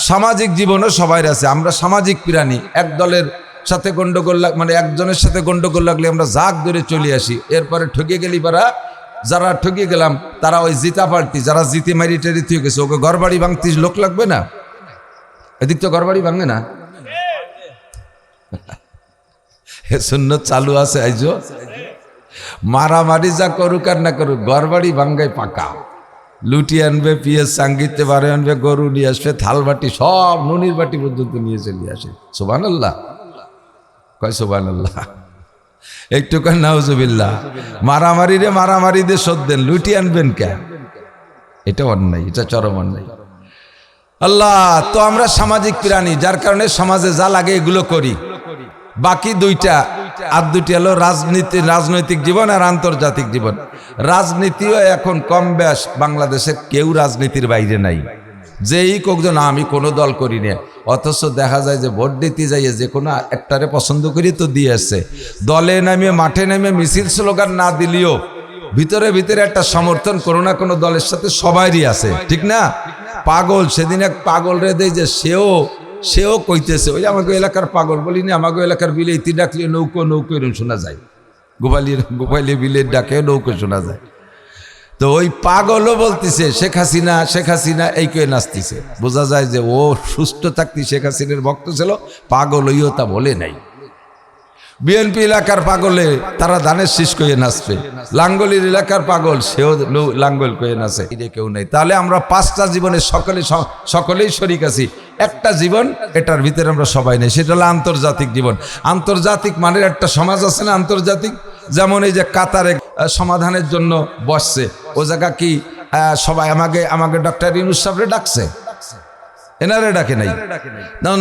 S1: সামাজিক জীবনও সবাই আছে। আমরা সামাজিক প্রাণী। এক দলের সাথে গন্ডগোল মানে একজনের সাথে গন্ডগোল লাগলে আমরা জাগ ধরে চলে আসি। এরপরে ঠকে গেলি পারা, যারা ঠকে গেলাম তারা ওই জিতা পাল্টি, যারা জিতে মারি টেরি থেকে গেছে, ওকে ঘর বাড়ি ভাঙতে লোক লাগবে না? এদিক তো ঘর বাড়ি ভাঙে না। সুন্নত চালু আছে আইজো। মারামারি যা করুক আর না করুক, ঘর বাড়ি ভাঙ্গাই পাকা। লুটি আনবে, পিঁয়াজ সাঙ্গিতে বারে আনবে, গরু নিয়ে আসবে, থাল বাটি সব, নুনির বাটি পর্যন্ত নিয়ে চলে আসে। সুবহানাল্লাহ কয়, সুবহানাল্লাহ একটু কয় নাউজুবিল্লাহ। মারামারি রে মারামারি দিয়ে শোধ দেন, লুটি আনবেন কেন? এটা অন্যায়, এটা চরম অন্যায়। আল্লাহ, তো আমরা সামাজিক প্রাণী, যার কারণে সমাজে যা লাগে এগুলো করি। বাকি দুইটা আর দুটি হলো রাজনীতি, রাজনৈতিক জীবন আর আন্তর্জাতিক জীবন। রাজনীতিও এখন কম বেশ বাংলাদেশে কেউ রাজনীতির বাইরে নাই। যেই কখন আমি কোনো দল করি না, অথচ দেখা যায় যে ভোট দিতে যাইয়ে যে কোনো একটারে পছন্দ করি তো দিয়ে আসছে। দলে নামে মাঠে নামে মিছিল স্লোগান না দিলেও ভিতরে ভিতরে একটা সমর্থন কোনো না কোনো দলের সাথে সবারই আছে, ঠিক না? পাগল, সেদিন এক পাগল রে দেয় যে সেও কইতেছে, ওই আমাকে এলাকার পাগল বলিনি, আমাকে এলাকার বিলে ইতি ডাকলে নৌকো নৌকো এরকম শোনা যায়। গোপালির বিলের ডাকে নৌকো শোনা যায়। তো ওই পাগলও বলতেছে শেখ হাসিনা, শেখ হাসিনা এই কে নাচতেছে। বোঝা যায় যে ও সুস্থ থাকতে শেখ হাসিনার ভক্ত ছিল, পাগল হইও তা বলে নাই। বিএনপি এলাকার পাগলে তারা ধানের শীষ কয়ে নাচবে, লাঙ্গলির এলাকার পাগল সেও লাঙ্গল কয়ে নাচে, কেউ নেই। তাহলে আমরা 5টা জীবনে সকলেই শরিক আছি। একটা জীবন, এটার ভিতরে আমরা সবাই নেই, সেটা হলো আন্তর্জাতিক জীবন। আন্তর্জাতিক মানের একটা সমাজ আছে না আন্তর্জাতিক? যেমন এই যে কাতারে সমাধানের জন্য বসছে, ও জায়গা কি সবাই আমাকে ডক্টর ইউনূস সাহেবরে ডাকছে? এনারে ডাকে নাই,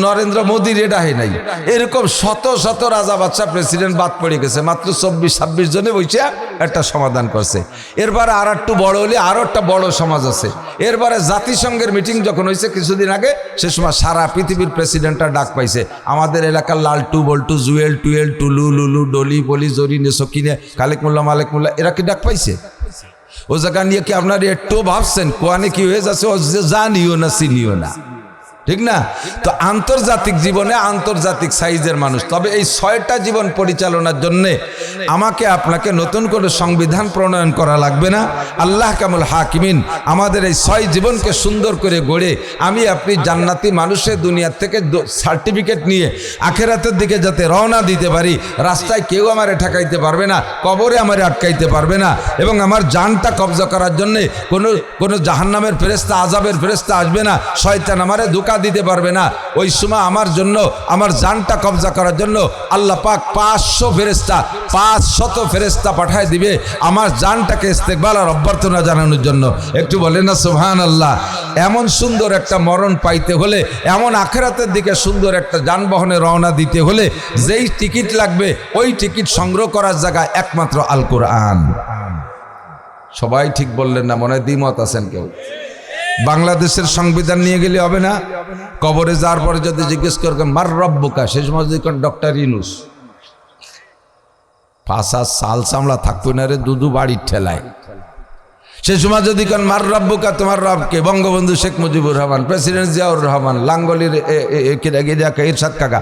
S1: নরেন্দ্র মোদী রে ডাকে নাই। এরকম শত শত রাজা বাদশা প্রেসিডেন্ট বাদ পড়ে গেছে, মাত্র 24-26 জনে বসে একটা সমাধান করছে। এরপরে আর একটু বড় হলে আরো একটা বড় সমাজ আছে। এরপরে জাতিসংঘের মিটিং যখন হয়েছে কিছুদিন আগে, সে সময় সারা পৃথিবীর প্রেসিডেন্টরা ডাক পাইছে। আমাদের এলাকার লালটু বল্টু, জুয়েল টুয়েল, টুলু লুলু, ডলি বলি, জরিনে সকিনে, খালেক মোল্লা, মালেক মোল্লা, এরা কি ডাক পাইছে? ও জায়গা নিয়ে কি আপনার একটু ভাবছেন কোয়ানে কি হয়ে যাচ্ছে? ও জানিও না চিনিও না, ঠিক না? তো আন্তর্জাতিক জীবনে আন্তর্জাতিক সাইজের মানুষ। তবে এই 6টা জীবন পরিচালনার জন্য আমাকে আপনাকে নতুন করে সংবিধান প্রণয়ন করা লাগবে না। আল্লাহ কামুল হাকিমিন আমাদের এই 6 জীবনকে সুন্দর করে গড়ে আমি আপনি জান্নাতি মানুষের দুনিয়ার থেকে সার্টিফিকেট নিয়ে আখেরাতের দিকে যাতে রওনা দিতে পারি। রাস্তায় কেউ আমারে ঠেকাইতে পারবে না, কবরে আমারে আটকাইতে পারবে না, এবং আমার জানটা কবজা করার জন্য কোনো জাহান্নামের ফেরেশতা, আযাবের ফেরেশতা আসবে না, শয়তান আমারে ধোঁকা দিতে পারবে না। ওই সময় আমার জন্য, আমার জানটা কবজা করার জন্য আল্লাহ পাক 500 ফেরেশতা পাঠায় দিবে আমার জানটাকে ইস্তেকবাল আর অভ্যর্থনা জানানোর জন্য। একটু বলেন না সুবহানাল্লাহ। এমন সুন্দর একটা মরণ পাইতে হলে, এমন আখিরাতের দিকে সুন্দর একটা যানবাহনে রওনা দিতে হলে যেই টিকিট লাগবে, ওই টিকিট সংগ্রহ করার জায়গা একমাত্র আল কোরআন। সবাই ঠিক বললেন না, মনে হয় দ্বিমত আছেন কেউ? বাংলাদেশের সংবিধান নিয়ে গেলে হবে না? কবরে যাওয়ার পরে যদি জিজ্ঞেস করবেন মার রব্বুকা, সেই সময় যদি ডক্টর ইউনূস, 5 সাল সামলা থাকতো না রে, দুদু বাড়ির ঠেলায়। সে সময় যদি কোন মার রব্বুকা, তোমার রবকে? বঙ্গবন্ধু শেখ মুজিবুর রহমান, প্রেসিডেন্ট জিয়াউর রহমান, লাঙ্গলির ইরশাদ কাকা,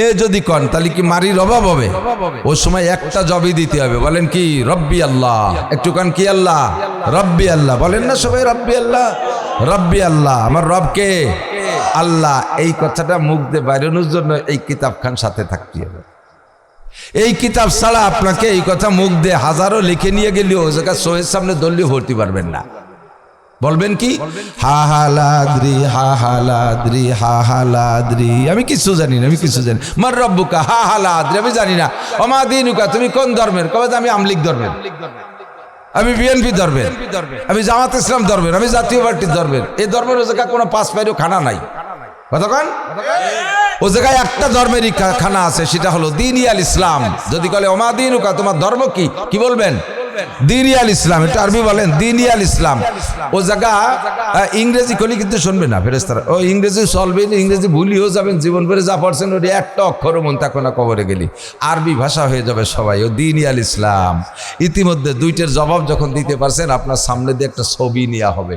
S1: এ যদি কন তাহলে কি মারির অভাব হবে? ও সময় একটা জবই দিতে হবে। বলেন কি? রব্বি আল্লাহ। একটু কান কি? আল্লাহ, রব্বি আল্লাহ। বলেন না সবাই রব্বি আল্লাহ, রব্বি আল্লাহ। আমার রবকে আল্লাহ। এই কথাটা মুখ দিয়ে বাইরানোর জন্য এই কিতাব খান সাথে থাকতে হবে। এই কিতাব ছাড়া আপনাকে এই কথা মুখ দিয়ে হাজারো লিখে নিয়ে গেলেও ও জায়গা সোহের সামনে দলীয় ভর্তি পারবেন না। বলবেন কি হা হালাদ্রি হা হালাদ্রি হা হালাদ্রি, আমি কিছু জানি না, আমি কিছু জানি। মার রব্বুকা হা হালাদ্রি, আমি জানি না। ওমা দিনুকা, তুমি কোন ধর্মের? কবে আমি আমলিক ধর্মের, আমি বিএনপি ধর্মের, আমি জামাত ইসলাম ধর্মের, আমি জাতীয় পার্টির ধর্মের। এই ধর্মের ও জায়গায় কোনো পাঁচ পাইরও খানা নাই। কতক্ষণ ও জায়গায় একটা ধর্মেরই খানা আছে, সেটা হলো দ্বীন আল ইসলাম। যদি বলে ওমা দিনুকা, তোমার ধর্ম কি, কি বলবেন? দ্বীন আল ইসলাম। এটা আরবি বলেন দ্বীন আল ইসলাম। ও জায়গা ইংরেজি করলে কিন্তু শুনবে না ফেরেশতারা। ও ইংরেজি চলবে, ইংরেজি ভুলিও যাবেন, জীবন ভরে যা পড়ছেন ওটা একটা অক্ষরও মন থাকো না, কবরে গেলি আরবি ভাষা হয়ে যাবে সবাই। ও দ্বীন আল ইসলাম। ইতিমধ্যে দুইটার জবাব যখন দিতে পারছেন, আপনার সামনে দিয়ে একটা ছবি নেওয়া হবে,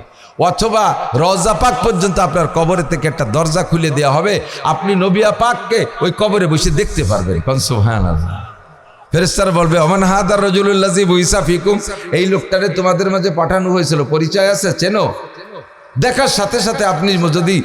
S1: অথবা রওজা পাক পর্যন্ত আপনার কবরের থেকে একটা দরজা খুলে দেওয়া হবে, আপনি নবিয়া পাককে ওই কবরে বসে দেখতে পারবেন। সুবহানাল্লাহ। ফেরেশতারা বলবে ওমান হাদার রাজুলুল্লাযী বুইসা ফিকুম, এই লোকটারে তোমাদের মাঝে পাঠানো হয়েছিল, পরিচয় আছে, চেনো? দেখার সাথে সাথে আপনি যদি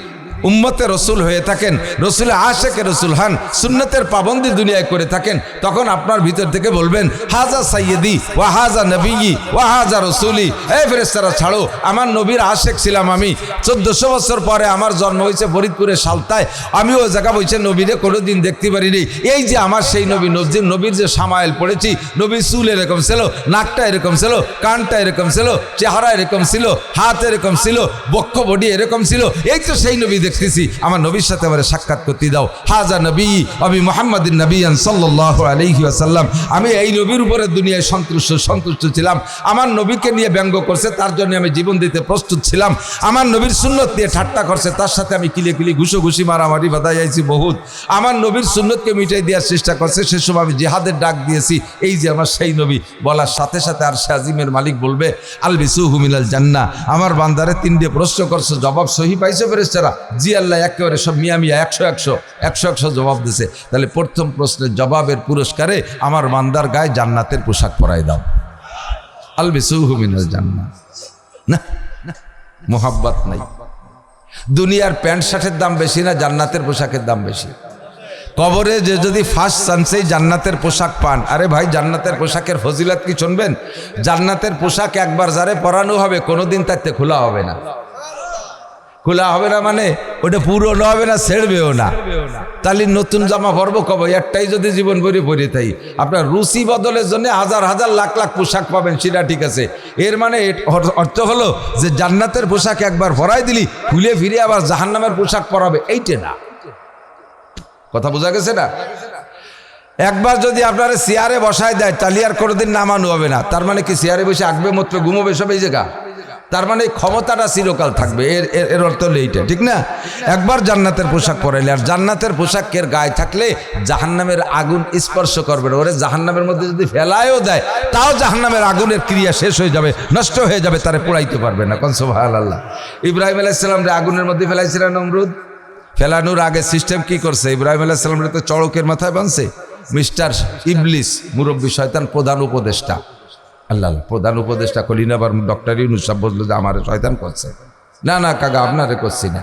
S1: উম্মতে রসুল হয়ে থাকেন, রসুল আশেকে রসুল হান, সুন্নতের পাবন্দি দুনিয়ায় করে থাকেন, তখন আপনার ভিতর থেকে বলবেন হাজা সাইয়্যিদি ওয়া হাজা নবিয়্যি ওয়া হাজা রসুলি। এই ফেরেশতারা ছাড়ো, আমার নবীর আশেক ছিলাম আমি। 1400 বছর পরে আমার জন্ম হয়েছে ফরিদপুরের সালতায়, আমি ওই জায়গা বলছে নবীরে কোনোদিন দেখতে পারিনি। এই যে আমার সেই নবী, নবীর যে সামাইল পড়েছি, নবীর চুল এরকম ছিল, নাকটা এরকম ছিল, কানটা এরকম ছিল, চেহারা এরকম ছিল, হাত এরকম ছিল, বক্ষ বডি এরকম ছিল। এই তো সেই নবী দেখতেছি, আমার নবীর সাথে আমার সাক্ষাৎ করতে দাও। হাজা নবী আমি মুহাম্মাদিন নবিয়ান সাল্লাল্লাহু আলাইহি ওয়াসাল্লাম। আমি এই নবীর উপরে দুনিয়ায় সন্তুষ্ট ছিলাম। আমার নবীকে নিয়ে ব্যঙ্গ করছে, তার জন্য আমি জীবন দিতে প্রস্তুত ছিলাম। আমার নবীর সুন্নত নিয়ে ঠাট্টা করছে, তার সাথে আমি কিলি ঘুষি মারামারি বাধাই আইছি বহুত। আমার নবীর সুন্নতকে মিটাই দেওয়ার চেষ্টা করছে, সে সময় আমি জিহাদের ডাক দিয়েছি। এই যে আমার সেই নবী, বলার সাথে সাথে আর আজিমের মালিক বলবে আলবিসুহু মিনাল জান্নাহ। আমার বান্দারে তিনটে প্রশ্ন করছে, জবাব সহি পাইছো ফেরেশতারা? জি আল্লাহ, একেবারে সব মিয়া 100 জবাব দিছে। তাহলে প্রথম প্রশ্নের জবাবের পুরস্কারে আমার বান্দার গায়ে জান্নাতের পোশাক পরাই দাও। আলবিসুহু মিনাল জান্নাহ। না, মোহাব্বত নাই। দুনিয়ার প্যান্ট শার্টের দাম বেশি না জান্নাতের পোশাকের দাম বেশি? কবরে যে যদি ফার্স্ট চান্সেই জান্নাতের পোশাক পান, আরে ভাই জান্নাতের পোশাকের ফজিলত কি শুনবেন? জান্নাতের পোশাক একবার যারে পরানো হবে কোনোদিন তাতে খোলা হবে না। খোলা হবে না মানে ওটা পুরনো হবে না, ছেড়বেও না। তাহলে নতুন জামা পরবো কবে? একটাই যদি জীবন ভরে পরে তাই আপনার রুচি বদলের জন্য হাজার লাখ পোশাক পাবেন, সেটা ঠিক আছে। এর মানে অর্থ হলো যে জান্নাতের পোশাক একবার পরাই দিলি, খুলে ফিরে আবার জাহান্নামের পোশাক পরাবে, এইটা না। কথা বোঝা গেছে না? একবার যদি আপনারা চেয়ারে বসায় দেয়, তাহলে আর কোনোদিন নামানো হবে না। তার মানে কি চেয়ারে বসে আঁকবে, মতো ঘুমোবে সব এই জায়গা? তার মানে ক্ষমতাটা চিরকাল থাকবে, এর অর্থ হলো এইটা, ঠিক না? একবার জান্নাতের পোশাক পরাইলে, আর জান্নাতের পোশাকের গায়ে থাকলে জাহান্নামের আগুন স্পর্শ করবে না। ওরে জাহান্নামের মধ্যে যদি ফেলায়ও দেয়, তাও জাহান্নামের আগুনের ক্রিয়া শেষ হয়ে যাবে, নষ্ট হয়ে যাবে, তারে পোড়াইতে পারবে না। কোন সুবহানাল্লাহ। ইব্রাহিম আলাইহিস সালাম রে আগুনের মধ্যে ফেলাইছিলেন নমরুদ। ফেলানোর আগে সিস্টেম কি করছে? ইব্রাহিম আলাইহিস সালাম রে তো চড়কের মাথায় বাঁধছে মিস্টার ইবলিস, মুরব্বী শয়তান, প্রধান উপদেষ্টা। আল্লাহ প্রধান উপদেষ্টা কলিন, আবার ডক্টর ইউনূস সাহেব বললো যে আমার শয়তান করছে। না কাকা, আপনারে করছি না।